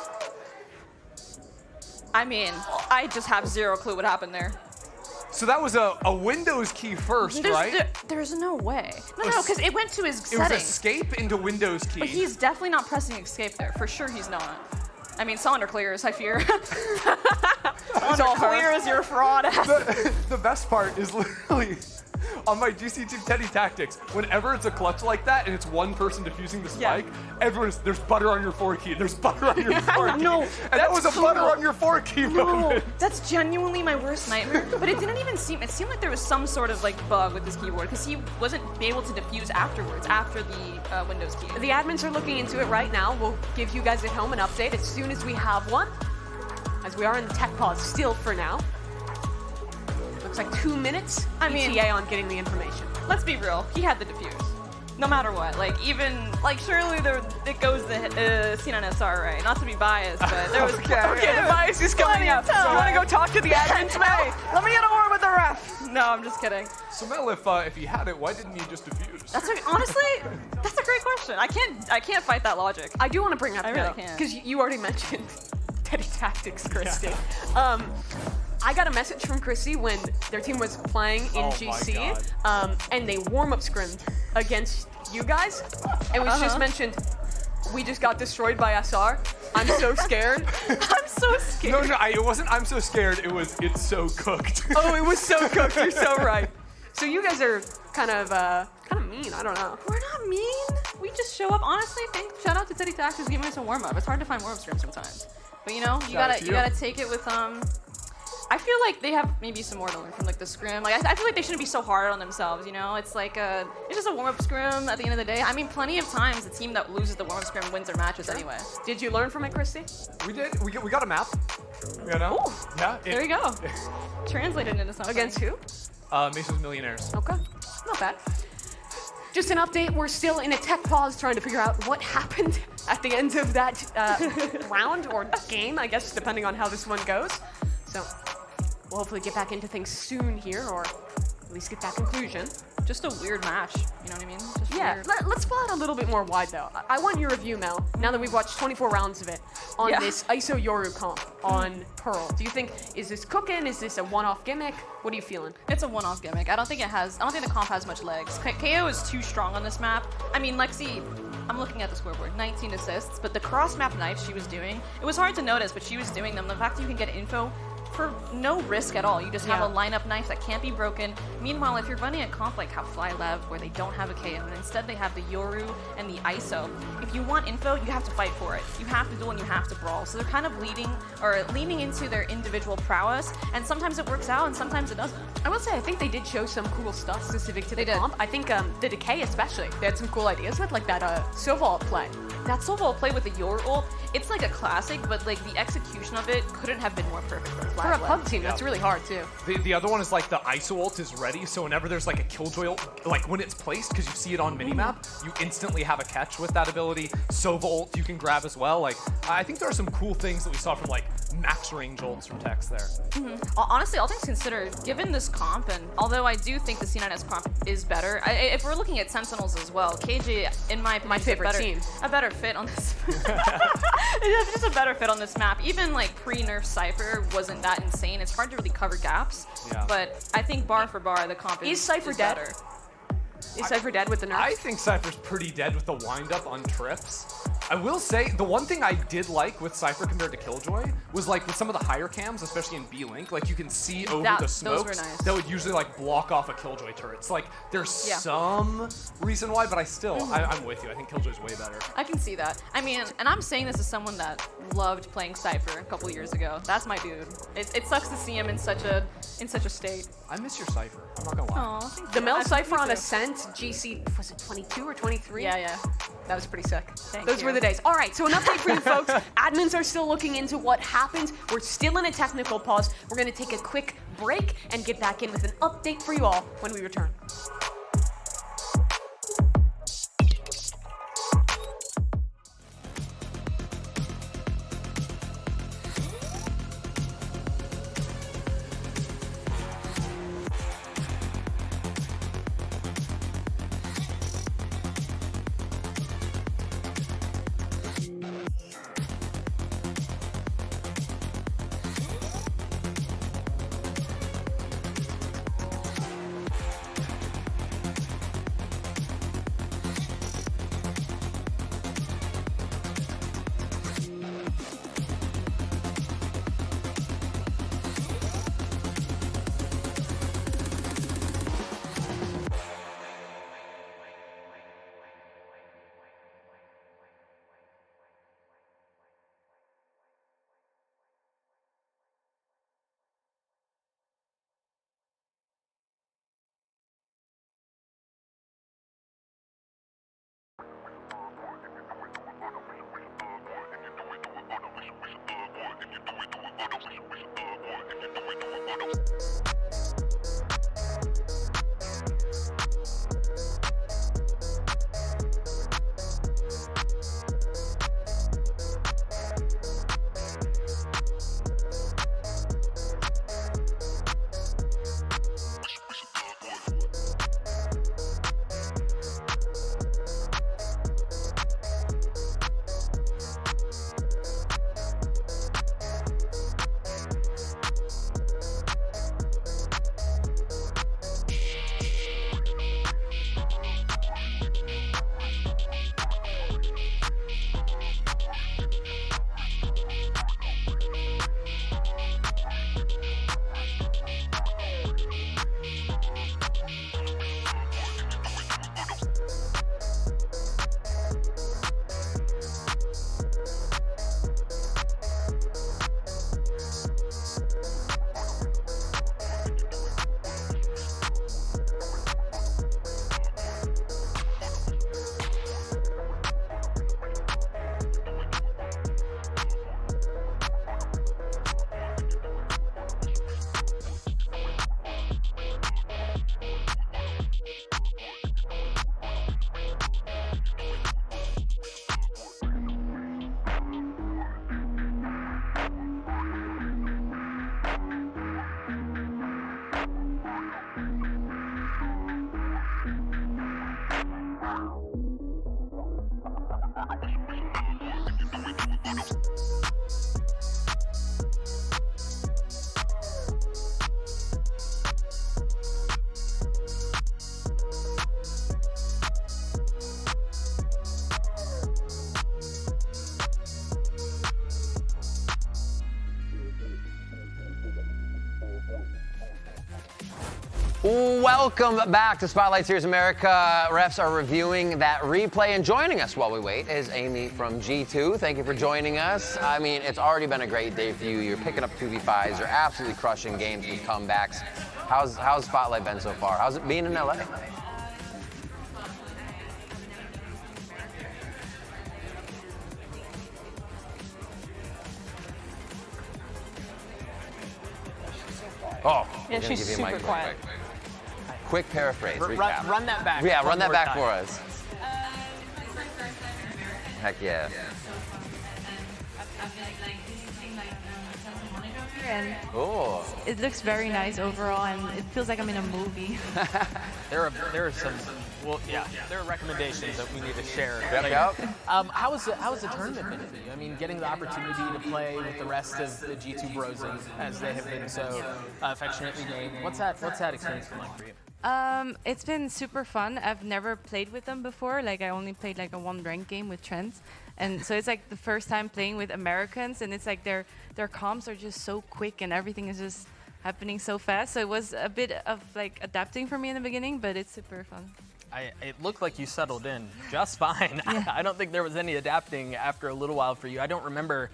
I mean, I just have zero clue what happened there. So that was a Windows key first, right? There's no way. No, because it went to his It was settings. escape into Windows key. But he's definitely not pressing escape there. For sure he's not. I mean, Sonder clears, I fear. Sonder clears your fraud ass. The best part is literally on my GC Team Teddy Tactics, whenever it's a clutch like that and it's one person defusing the spike, everyone's, there's butter on your 4 key, there's butter on your 4 key. No, and that was a butter on your 4 key moment. That's genuinely my worst nightmare. But it didn't even seem, it seemed like there was some sort of like bug with his keyboard because he wasn't able to defuse afterwards, after the Windows key. The admins are looking into it right now. We'll give you guys at home an update as soon as we have one, as we are in the tech pause still for now. Looks like 2 minutes. I mean, ETA on getting the information. Let's be real, he had the defuse. No matter what, like even, like surely it goes the C9SR, right? Not to be biased, but there was Okay, the bias is coming up. So you want to go talk to the admins, Mel? Let me get a word with the ref. No, I'm just kidding. So Mel, if he had it, why didn't he just defuse? Honestly, that's a great question. I can't fight that logic. I do want to bring up I really can't. because you already mentioned Teddy Tactics, Christy. I got a message from Chrissy when their team was playing in GC, and they warm-up scrimmed against you guys. It was just mentioned, we just got destroyed by SR. I'm so scared. I'm so scared. No, it wasn't I'm so scared, it was it's so cooked. Oh, it was so cooked, you're so right. So you guys are kind of mean, I don't know. We're not mean. We just show up. Honestly, shout out to Teddy Tactics giving us a warm-up. It's hard to find warm-up scrims sometimes. But you know, you gotta take it with I feel like they have maybe some more to learn from like the scrim. Like I feel like they shouldn't be so hard on themselves, you know? It's like it's just a warm-up scrim at the end of the day. I mean, plenty of times the team that loses the warm-up scrim wins their matches anyway. Did you learn from it, Christy? We did. We got a map. You know? Ooh, yeah. There you go. Translated into something. Against who? Mesa's Millionaires. Okay, not bad. Just an update, we're still in a tech pause trying to figure out what happened at the end of that round or game, I guess, depending on how this one goes. So we'll hopefully get back into things soon here, or at least get that conclusion. Just a weird match, you know what I mean? Just weird. Let's pull out a little bit more wide though. I want your review, Mel, now that we've watched 24 rounds of it, on this ISO Yoru comp on Pearl. Do you think, is this cooking? Is this a one-off gimmick? What are you feeling? It's a one-off gimmick. I don't think the comp has much legs. KO is too strong on this map. I mean, Lexi, I'm looking at the scoreboard, 19 assists, but the cross-map knives she was doing, it was hard to notice, but she was doing them. The fact that you can get info for no risk at all. You just have a lineup knife that can't be broken. Meanwhile, if you're running a comp like how FYLV, where they don't have a KO, and instead they have the Yoru and the ISO, if you want info, you have to fight for it. You have to duel and you have to brawl. So they're kind of leaning into their individual prowess, and sometimes it works out and sometimes it doesn't. I will say, I think they did show some cool stuff specific to the comp. I think the Decay especially, they had some cool ideas with like that Sovol play. That Sovol play with the Yoru ult, it's like a classic, but like the execution of it couldn't have been more perfect for a pub team. That's really hard too. The other one is like the ISO ult is ready, so whenever there's like a Killjoy ult, like when it's placed, because you see it on minimap, you instantly have a catch with that ability. Sova ult you can grab as well. Like I think there are some cool things that we saw from like max range ults from Tex there. Honestly, all things considered, given this comp, and although I do think the C9S comp is better, if we're looking at Sentinels as well, KJ, in my opinion, my favorite team, a better fit on this. It's just a better fit on this map. Even like pre-nerf Cypher wasn't that insane. It's hard to really cover gaps, but I think bar for bar, the comp is Cypher dead? better. Is Cypher dead with the nerfs? I think Cypher's pretty dead with the wind-up on trips. I will say, the one thing I did like with Cypher compared to Killjoy was like with some of the higher cams, especially in B-Link, like you can see over the smokes that would usually like block off a Killjoy turret. It's like there's some reason why, but I'm with you. I think Killjoy's way better. I can see that. I mean, and I'm saying this as someone that loved playing Cypher a couple years ago. That's my dude. It sucks to see him in such a state. I miss your Cypher. I'm not gonna lie. Aww, the Mel Cypher on Ascent, GC, was it 22 or 23? Yeah. That was pretty sick. Those were the days. All right, so an update for you folks. Admins are still looking into what happened. We're still in a technical pause. We're going to take a quick break and get back in with an update for you all when we return. Welcome back to Spotlight Series America. Refs are reviewing that replay, and joining us while we wait is Amy from G2. Thank you for joining us. I mean, it's already been a great day for you. You're picking up 2v5s. You're absolutely crushing games with comebacks. How's Spotlight been so far? How's it being in LA? Oh, yeah, she's super quiet. Quick paraphrase. Run that back. Yeah, run that back time. for us. Heck yeah. And oh. It looks very nice overall, and it feels like I'm in a movie. There are some, well, yeah, there are recommendations that we need to share. Yep. How has the tournament been for you? I mean, getting the opportunity to play with the rest of the G2 Bros, as they have been so affectionately named. What's that experience been like for you? It's been super fun. I've never played with them before. Like, I only played like a one ranked game with Trent. And so it's like the first time playing with Americans, and it's like their comms are just so quick and everything is just happening so fast. So it was a bit of like adapting for me in the beginning, but it's super fun. It looked like you settled in just fine. Yeah. I don't think there was any adapting after a little while for you. I don't remember.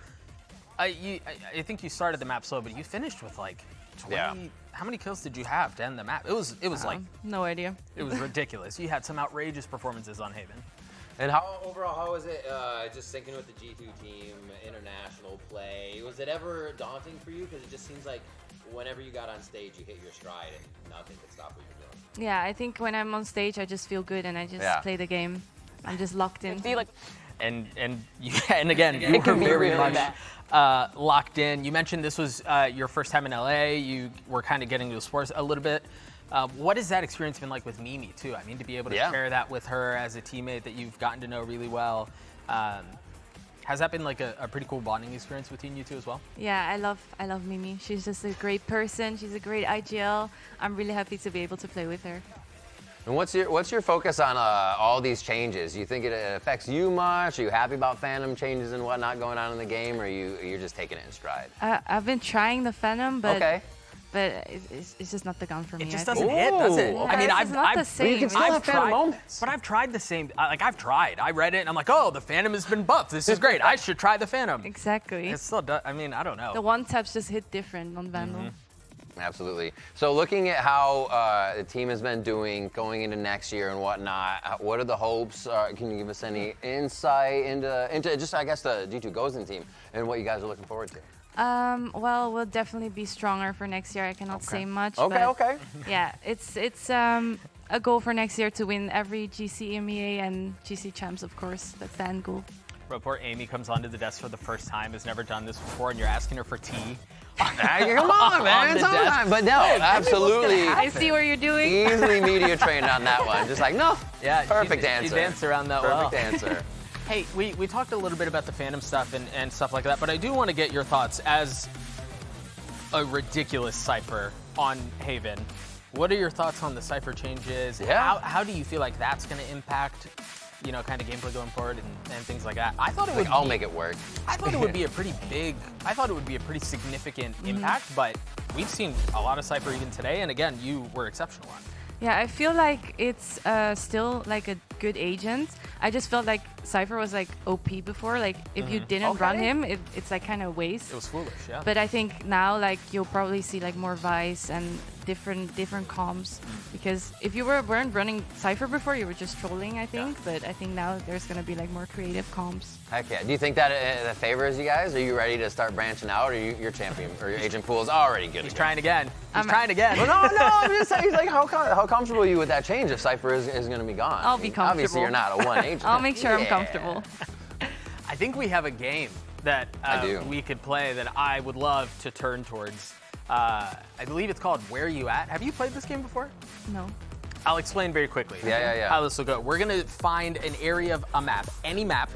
I think you started the map slow, but you finished with like 20. Yeah. How many kills did you have to end the map? It was like no idea. It was ridiculous. You had some outrageous performances on Haven. And overall, how was it just syncing with the G2 team, international play? Was it ever daunting for you? Because it just seems like whenever you got on stage, you hit your stride and nothing could stop what you're doing. Yeah, I think when I'm on stage, I just feel good and I just play the game. I'm just locked in. And again, you were very much locked in. You mentioned this was your first time in LA. You were kind of getting to the sports a little bit. What has that experience been like with Mimi, too? I mean, to be able to share that with her as a teammate that you've gotten to know really well. Has that been like a pretty cool bonding experience between you two as well? Yeah, I love Mimi. She's just a great person. She's a great IGL. I'm really happy to be able to play with her. And what's your focus on all these changes? You think it affects you much? Are you happy about Phantom changes and whatnot going on in the game, or you're just taking it in stride? I've been trying the Phantom, but okay. But it's just not the gun for me. It just doesn't hit, does it? Yeah, I mean, I've tried the same. I've tried. I read it and I'm like, oh, the Phantom has been buffed. This is great. I should try the Phantom. Exactly. It still does. I mean, I don't know. The one taps just hit different on Vandal. Mm-hmm. Absolutely. So looking at how the team has been doing going into next year and whatnot, what are the hopes? Can you give us any insight into just, I guess, the G2 Gozen team and what you guys are looking forward to? Well, we'll definitely be stronger for next year. I cannot say much. Okay. Yeah, it's a goal for next year to win every GC EMEA and GC champs, of course. That's the end goal. Report Amy comes onto the desk for the first time, has never done this before, and you're asking her for tea. Come on, man, it's on time. But no, absolutely. I see what you're doing. Easily media trained on that one. Just like, no. Yeah, perfect answer. She danced around that well. Perfect answer. Hey, we talked a little bit about the Phantom stuff and stuff like that, but I do want to get your thoughts as a ridiculous Cypher on Haven. What are your thoughts on the Cypher changes? Yeah. How do you feel like that's going to impact, kind of gameplay going forward and things like that? I thought it would. I'll make it work. I thought it would be a pretty significant impact, but we've seen a lot of Cypher even today, and again, you were exceptional on it. Yeah, I feel like it's still like a good agent. I just felt like Cypher was like OP before. Like if you didn't run him, it's like kind of waste. It was foolish, yeah. But I think now like you'll probably see like more Vice and different comms, because if you weren't running Cypher before, you were just trolling, I think. Yeah. But I think now there's gonna be like more creative comms. Heck yeah. Do you think that favors you guys? Are you ready to start branching out, or your champion or your agent pool is already good? He's trying again. He's trying again. Well, no, I'm just saying, like, how comfortable are you with that change if Cypher is going to be gone? I'll be comfortable. Obviously, you're not a one agent. I'll make sure I'm comfortable. I think we have a game that we could play that I would love to turn towards. I believe it's called Where You At? Have you played this game before? No. I'll explain very quickly how this will go. We're going to find an area of a map, any map,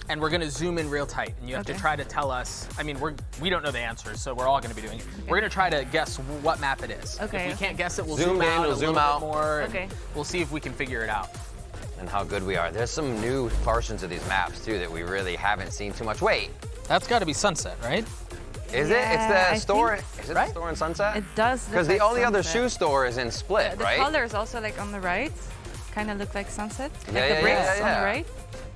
and we're going to zoom in real tight. And you have to try to tell us, I mean, we don't know the answers, so we're all going to be doing it. We're going to try to guess what map it is. Okay. If we can't guess it, we'll zoom out a little bit more. Okay. We'll see if we can figure it out. And how good we are. There's some new portions of these maps, too, that we really haven't seen too much. Wait. That's got to be Sunset, right? Is it? It's the I store. think- Is it the store in Sunset? It does look Because the like only other Sunset. shoe store is in Split, The right? colors also like on the right, kind of look like Sunset. Like Yeah, the yeah, bricks yeah, on yeah. the right.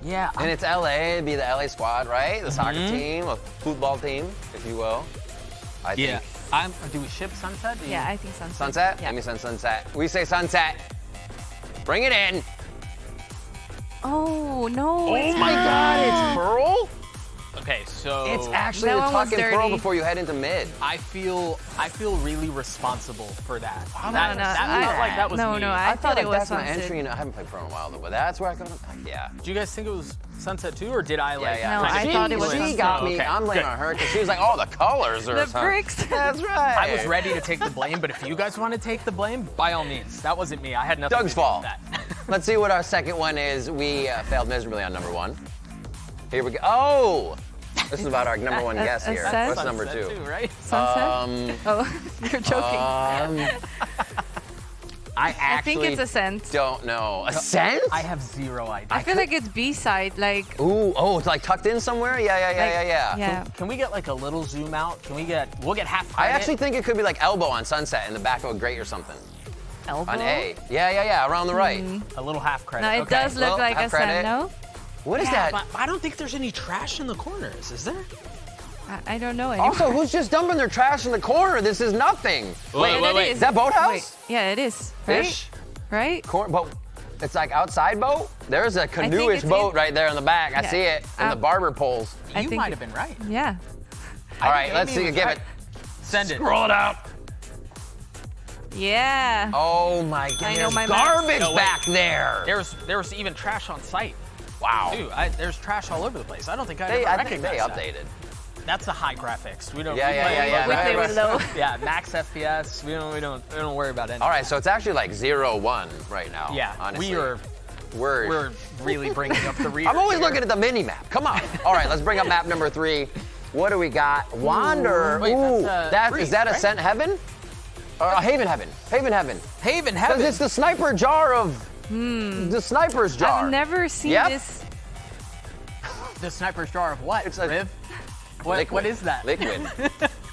Yeah. And it's LA, it'd be the LA squad, right? The soccer team, a football team, if you will. I think. Do we ship Sunset? Yeah, I think Sunset. Sunset? Yeah. Let me send Sunset. We say Sunset. Bring it in. Oh no! Oh it's my God, Pearl. it's Pearl? Okay, so It's actually That the one was tuck and Pearl dirty. before you head into mid. I feel really responsible for that. No, that no, felt like that was no, me. no. I thought like it was that's my Sunset. entry, and I haven't played Pearl in a while though, but that's where I go. Yeah. Do you guys think it was Sunset too, or did I like? Yeah. No, I thought it was She Sunset. got me. Okay, I'm blaming good. on her because she was like, "Oh, the colors are The something." bricks. That's right. I was ready to take the blame, but if you guys want to take the blame, by all means. That wasn't me. I had nothing Doug's to do fault. with that. Let's see what our second one is. We failed miserably on number 1. Here we go. Oh, this is about our number 1 guess here. Sunset? What's number Sunset 2? too, right? Sunset? Oh, you're joking. I I think actually it's a scent. don't know. A scent? I have zero idea. I feel like it's B-side, like. Ooh, oh, it's like tucked in somewhere? Yeah. Yeah. Can we get like a little zoom out? We'll get half I credit. actually think it could be like elbow on Sunset in the back of a grate or something. Elbow? On A. Yeah, around the right. a little half credit. No, it okay. does look Well, like half a scent, credit. no? What is Yeah, that? but I don't think there's any trash in the corners, is there? I don't know anymore. Also, who's just dumping their trash in the corner? This is nothing. Wait. Is that boathouse? Wait, yeah, it is. Right? Fish? Right? Boat. It's like outside boat? There's a canoeish it's boat in- right there in the back. I Yeah. see it in the barber poles. I You think might it- have been right. Yeah. All right, let's Amy see. was Give right. it. Send it. Scroll it out. Yeah. Oh my God. I know There's my garbage No, wait. back there. There's even trash on site. Wow. Dude, there's trash all over the place. I don't think I I ever think they recognized that. updated. That's the high graphics. We don't. Yeah, we yeah, play- yeah, yeah, We right, play right. with low. Yeah, max FPS. We don't worry about anything. All right, so it's actually like 0-1 right now. Yeah, honestly. we're really bringing up the rear. I'm always here. looking at the mini map. Come on. All right, let's bring up map number 3. What do we got? Wander. Wait, Ooh, that's, is that right? Ascent Heaven? Haven Heaven. Haven Heaven. Haven Because Heaven. it's the sniper jar of the sniper's jar. I've never seen Yep. this. The sniper's jar of what? It's a Riv? What liquid. is that? Liquid.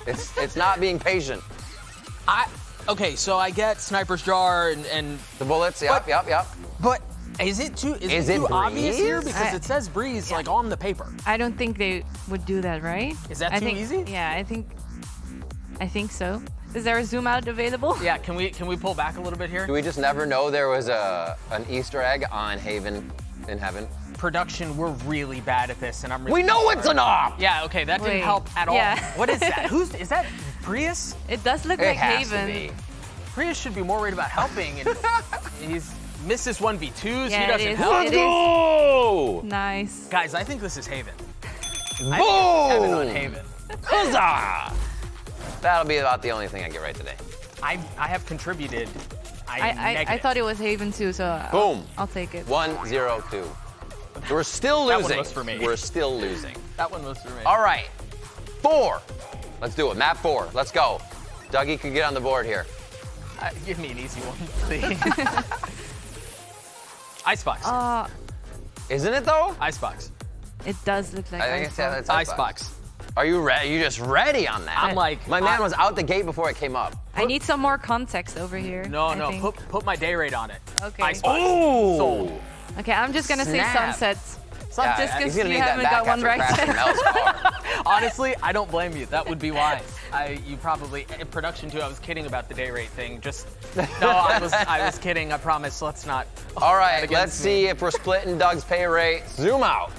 it's not being patient. Okay, so I get sniper's jar and The bullets. Yep. but is it too Is it too obvious here breeze? because it says breeze like on the paper? I don't think they would do that, right? Is that I too think, easy? Yeah, I think so. Is there a zoom out available? Yeah, can we pull back a little bit here? Do we just never know there was an Easter egg on Haven in Heaven? Production, we're really bad at this, and I'm really We know sorry. it's an op. Yeah, okay, that Wait, didn't help at all. yeah. What is that? Is that Prius? It does look It like has Haven. to be. Prius should be more worried about helping, and he's misses 1v2s. Yeah, he it doesn't is. help. It is. Go! Nice. Guys, I think this is Haven. Boom! I think it's Heaven on Haven. Huzzah! That'll be about the only thing I get right today. I have contributed. I thought it was Haven too, so Boom. I'll take it. 1-0-2. We're still That losing. one was for me. We're still losing. That one was for me. All right. 4. Let's do it. Map 4. Let's go. Dougie could get on the board here. Give me an easy one, please. Icebox. Isn't it though? Icebox. It does look like I think it's Icebox. Icebox. Are you ready? You just ready on that? I'm like, my man was out the gate before it came up. I need some more context over here. I think. Put my day rate on it. Okay. Icebox. Oh! Sold. Okay, I'm just gonna say Snap. Sunset. Yeah, Just he's because gonna you need that haven't back got one after right. crashing Mel's car. Honestly, I don't blame you. That would be wise. You probably in production too. I was kidding about the day rate thing. I was kidding. I promise. Let's not. All right, against let's see if we're splitting Doug's pay rate. Zoom out.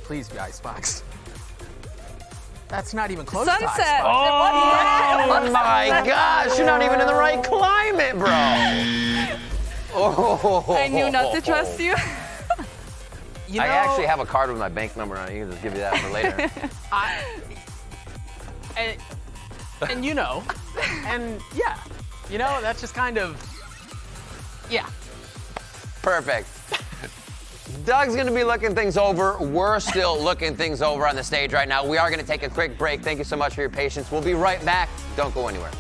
Please be Icebox. That's not even close Sunset. to Icebox. Oh my gosh, you're not even in the right climate, bro. Oh. I knew not to trust you. You know, I actually have a card with my bank number on it. You can just give you that for later. and you know, and yeah, you know, that's just kind of, yeah. Perfect. Doug's gonna be looking things over. We're still looking things over on the stage right now. We are gonna take a quick break. Thank you so much for your patience. We'll be right back. Don't go anywhere.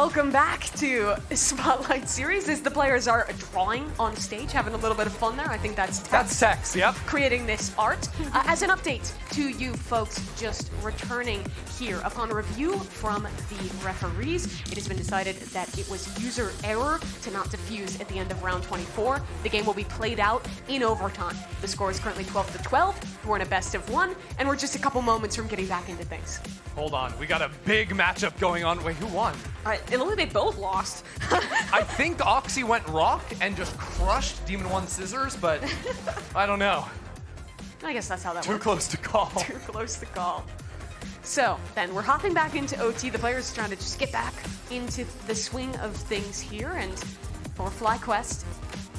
Welcome back to Spotlight Series as the players are drawing on stage, having a little bit of fun there. I think that's Tex, yep. Creating this art. As an update to you folks just returning here, upon review from the referees, it has been decided that it was user error to not defuse at the end of round 24. The game will be played out in overtime. The score is currently 12-12. We're in a best of 1, and we're just a couple moments from getting back into things. Hold on, we got a big matchup going on. Wait, who won? It looked like they both lost. I think Oxy went rock and just crushed Demon 1 Scissors, but I don't know. I guess that's how that Too works. close to call. Too close to call. So then we're hopping back into OT. The players are trying to just get back into the swing of things here, and for FlyQuest,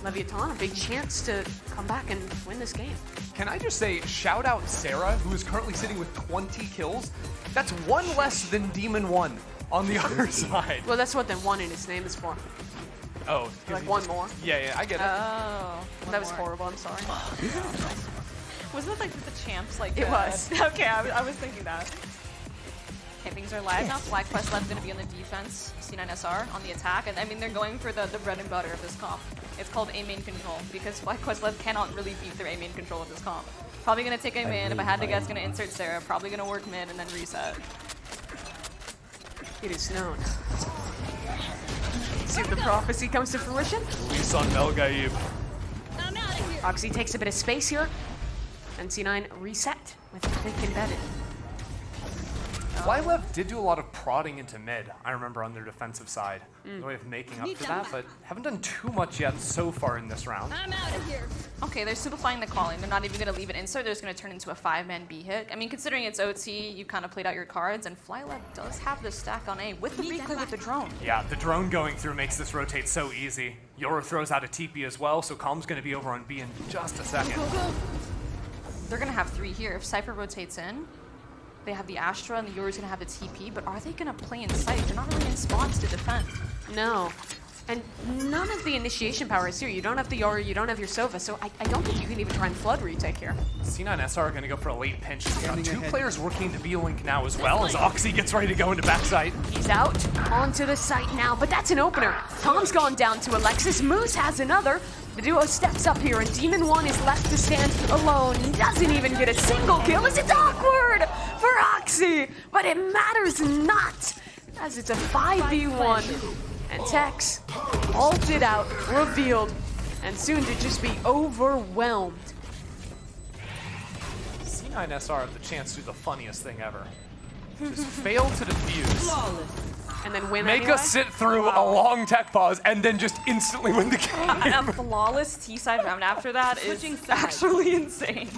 Leviathan, a big chance to come back and win this game. Can I just say, shout out Sarah, who is currently sitting with 20 kills. That's one less than Demon 1 on the other side. Well, that's what the 1 in his name is for. Oh. Like one more. Yeah, I get it. Oh. That was horrible, I'm sorry. Wasn't it like the champs? Like It was. Okay, I was thinking that. Okay, things are live now. FlyQuest Lev's going to be on the defense. C9SR on the attack. And I mean, they're going for the bread and butter of this comp. It's called A main control because FlyQuest Lev cannot really beat their A main control of this comp. Probably going to take A main. If I had to guess, going to insert Sarah. Probably going to work mid and then reset. It is known. See if the prophecy comes to fruition. Release on Melgaib. Oxy takes a bit of space here. And C9 reset with Thick Embedded. FlyLev did do a lot of prodding into mid, I remember, on their defensive side. The way of making up for that, but haven't done too much yet so far in this round. I'm out of here. Okay, they're simplifying the calling. They're not even going to leave it insert. They're just going to turn into a 5-man B hit. I mean, considering it's OT, you kind of played out your cards, and FlyLev does have the stack on A with the replay with the drone. Yeah, the drone going through makes this rotate so easy. Yoru throws out a TP as well, so Calm's going to be over on B in just a second. They're going to have 3 here. If Cypher rotates in, they have the Astra and the Yoru's going to have the TP, but are they going to play in sight? They're not really in spots to defend. No. And none of the initiation power is here. You don't have the Yoru, you don't have your Sova, so I don't think you can even try and flood retake here. C9SR are going to go for a late pinch. We've got 2 players working the B-Link now as well as Oxy gets ready to go into backside. He's out onto the site now, but that's an opener. Tom's gone down to Alexis. Moose has another. The duo steps up here, and Demon 1 is left to stand alone. He doesn't even get a single kill, as it's awkward for Oxy, but it matters not, as it's a 5v1. And Tex, ulted out, revealed, and soon to just be overwhelmed. C9SR have the chance to do the funniest thing ever. Just fail to defuse. And then win Make anyway? us sit through a long tech pause and then just instantly win the game. A flawless T-side round after that is actually insane.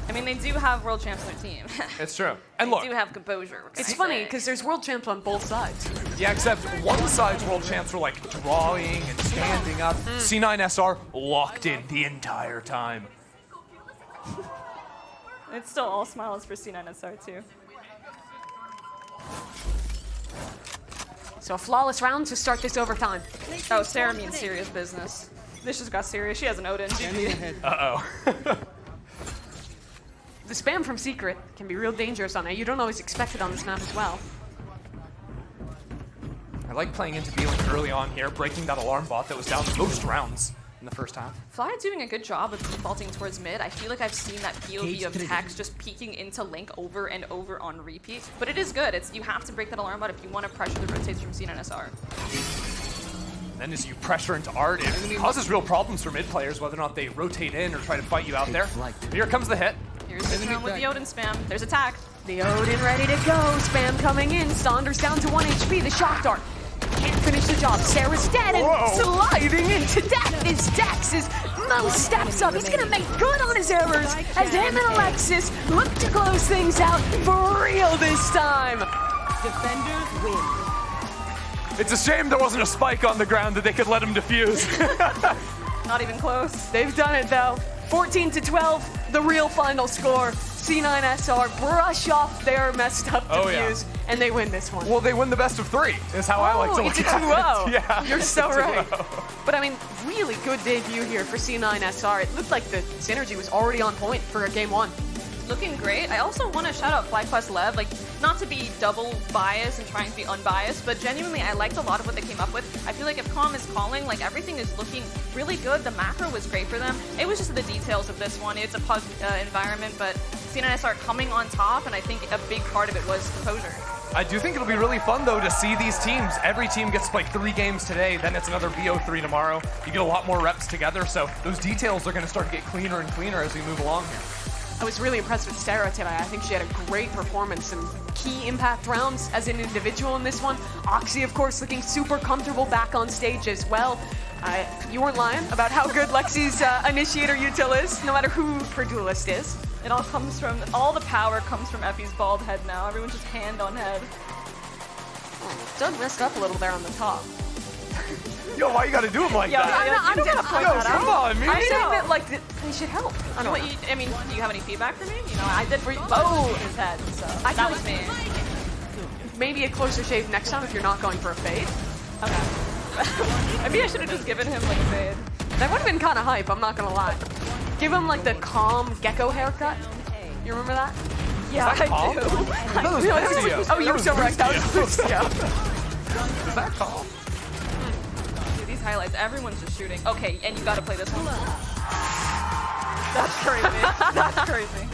I mean, they do have world champs on their team. It's true. And They look, do have composure. It's funny, because there's world champs on both sides. yeah, except one side's world champs were like drawing and standing up. C9SR locked in the entire time. It's still all smiles for C9SR too. So a flawless round to start this overtime. Oh, Sarah means serious business. This just got serious. She has an Odin. Uh-oh. The spam from Secret can be real dangerous on it. You don't always expect it on this map as well. I like playing into B-Link early on here, breaking that alarm bot that was down most rounds in the first half. Fly doing a good job of defaulting towards mid. I feel like I've seen that POV of Tex just peeking into Link over and over on repeat. But it is good. You have to break that alarm bot if you want to pressure the rotates from C9SR. Then as you pressure into Art, it causes real problems for mid players, whether or not they rotate in or try to fight you out there. Here comes the hit. Here's the drone with the Odin spam. There's attack. The Odin ready to go. Spam coming in. Saunders down to 1 HP. The shock dart can't finish the job. Sarah's dead and sliding into death is Dex as Mo steps up. He's gonna make good on his errors as him and Alexis look to close things out for real this time. Defenders win. It's a shame there wasn't a spike on the ground that they could let him defuse. Not even close. They've done it though. 14-12, the real final score. C9SR brush off their messed up defuse, and they win this one. Well, they win the best of 3, is how I like to look it's a at 2-0. it. Yeah, You're so it's a right. 2-0. But I mean, really good debut here for C9SR. It looked like the synergy was already on point for game 1. Looking great. I also want to shout out FlyQuest Lev. Like, not to be double biased and trying to be unbiased, but genuinely I liked a lot of what they came up with. I feel like if Calm is calling, like everything is looking really good. The macro was great for them. It was just the details of this one. It's a pug environment, but C9SR coming on top, and I think a big part of it was composure. I do think it'll be really fun, though, to see these teams. Every team gets like 3 games today, then it's another VO3 tomorrow. You get a lot more reps together, so those details are going to start to get cleaner and cleaner as we move along here. I was really impressed with Sarah today. I think she had a great performance, some key impact rounds as an individual in this one. Oxy, of course, looking super comfortable back on stage as well. You weren't lying about how good Lexi's initiator util is, no matter who her duelist is. It all comes from, all the power comes from Effie's bald head now. Everyone's just hand on head. Oh, Doug messed up a little there on the top. Yo, why you gotta do him like Yeah, that? I don't want to point that out. Come on, man. I'm saying that, like, they should help. I don't know. I mean, do you have any feedback for me? You know, I did both his head, so that was me. Maybe a closer shave next time if you're not going for a fade. Okay. Maybe I should have just given him like a fade. That would have been kind of hype, I'm not gonna lie. Give him like the calm gecko haircut. You remember that? Yeah, I do. Oh, you were so right. That was Lucio. Is that calm? Dude, these highlights, everyone's just shooting. Okay, and you gotta play this one. That's crazy. That's crazy.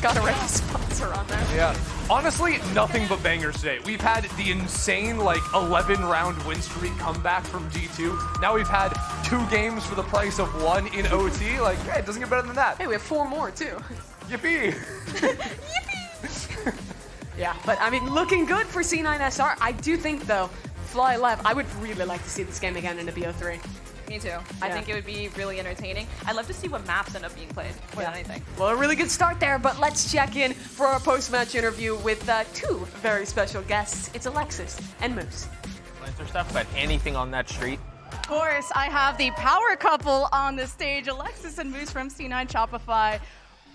Gotta write the sponsor on there. Yeah. Honestly, nothing but bangers today. We've had the insane, like, 11-round win streak comeback from G2. Now we've had 2 games for the price of 1 in OT. Like, hey, it doesn't get better than that. Hey, we have 4 more, too. Yippee! Yippee! Yeah, but, I mean, looking good for C9SR. I do think, though, FYLV, I would really like to see this game again in a BO3. Me too. I think it would be really entertaining. I'd love to see what maps end up being played more than anything. Well, a really good start there, but let's check in for our post-match interview with 2 very special guests. It's Alexis and Moose. Banter stuff, but anything on that street? Of course, I have the power couple on the stage, Alexis and Moose from C9 Shopify.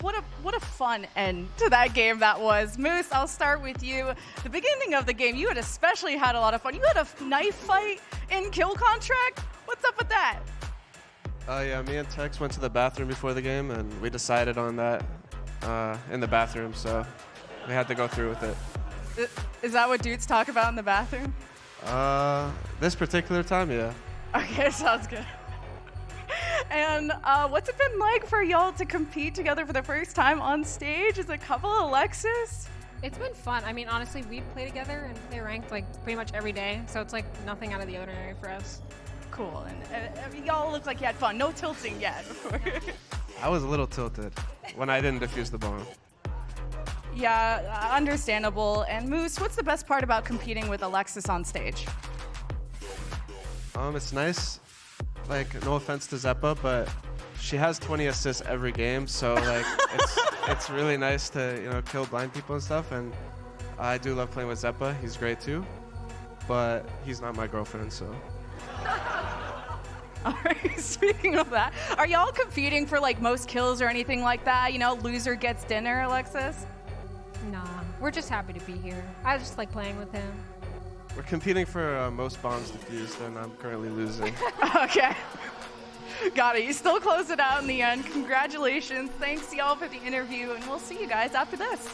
What a fun end to that game that was. Moose, I'll start with you. The beginning of the game, you had especially had a lot of fun. You had a knife fight in kill contract. What's up with that? Yeah, me and Tex went to the bathroom before the game, and we decided on that in the bathroom, so we had to go through with it. Is that what dudes talk about in the bathroom? This particular time, yeah. Okay, sounds good. And what's it been like for y'all to compete together for the first time on stage as a couple, Alexis? It's been fun. I mean, honestly, we play together and play ranked like pretty much every day, so it's like nothing out of the ordinary for us. Cool. And y'all look like you had fun. No tilting yet. I was a little tilted when I didn't defuse the bomb. Yeah, understandable. And Moose, what's the best part about competing with Alexis on stage? It's nice. Like, no offense to Zeppa, but she has 20 assists every game, so like it's really nice to kill blind people and stuff. And I do love playing with Zeppa. He's great too, but he's not my girlfriend, so. All right, speaking of that, are y'all competing for like most kills or anything like that? You know, loser gets dinner, Alexis? Nah, we're just happy to be here. I just like playing with him. We're competing for most bombs defused, and I'm currently losing. Okay. Got it. You still close it out in the end. Congratulations. Thanks, y'all, for the interview, and we'll see you guys after this.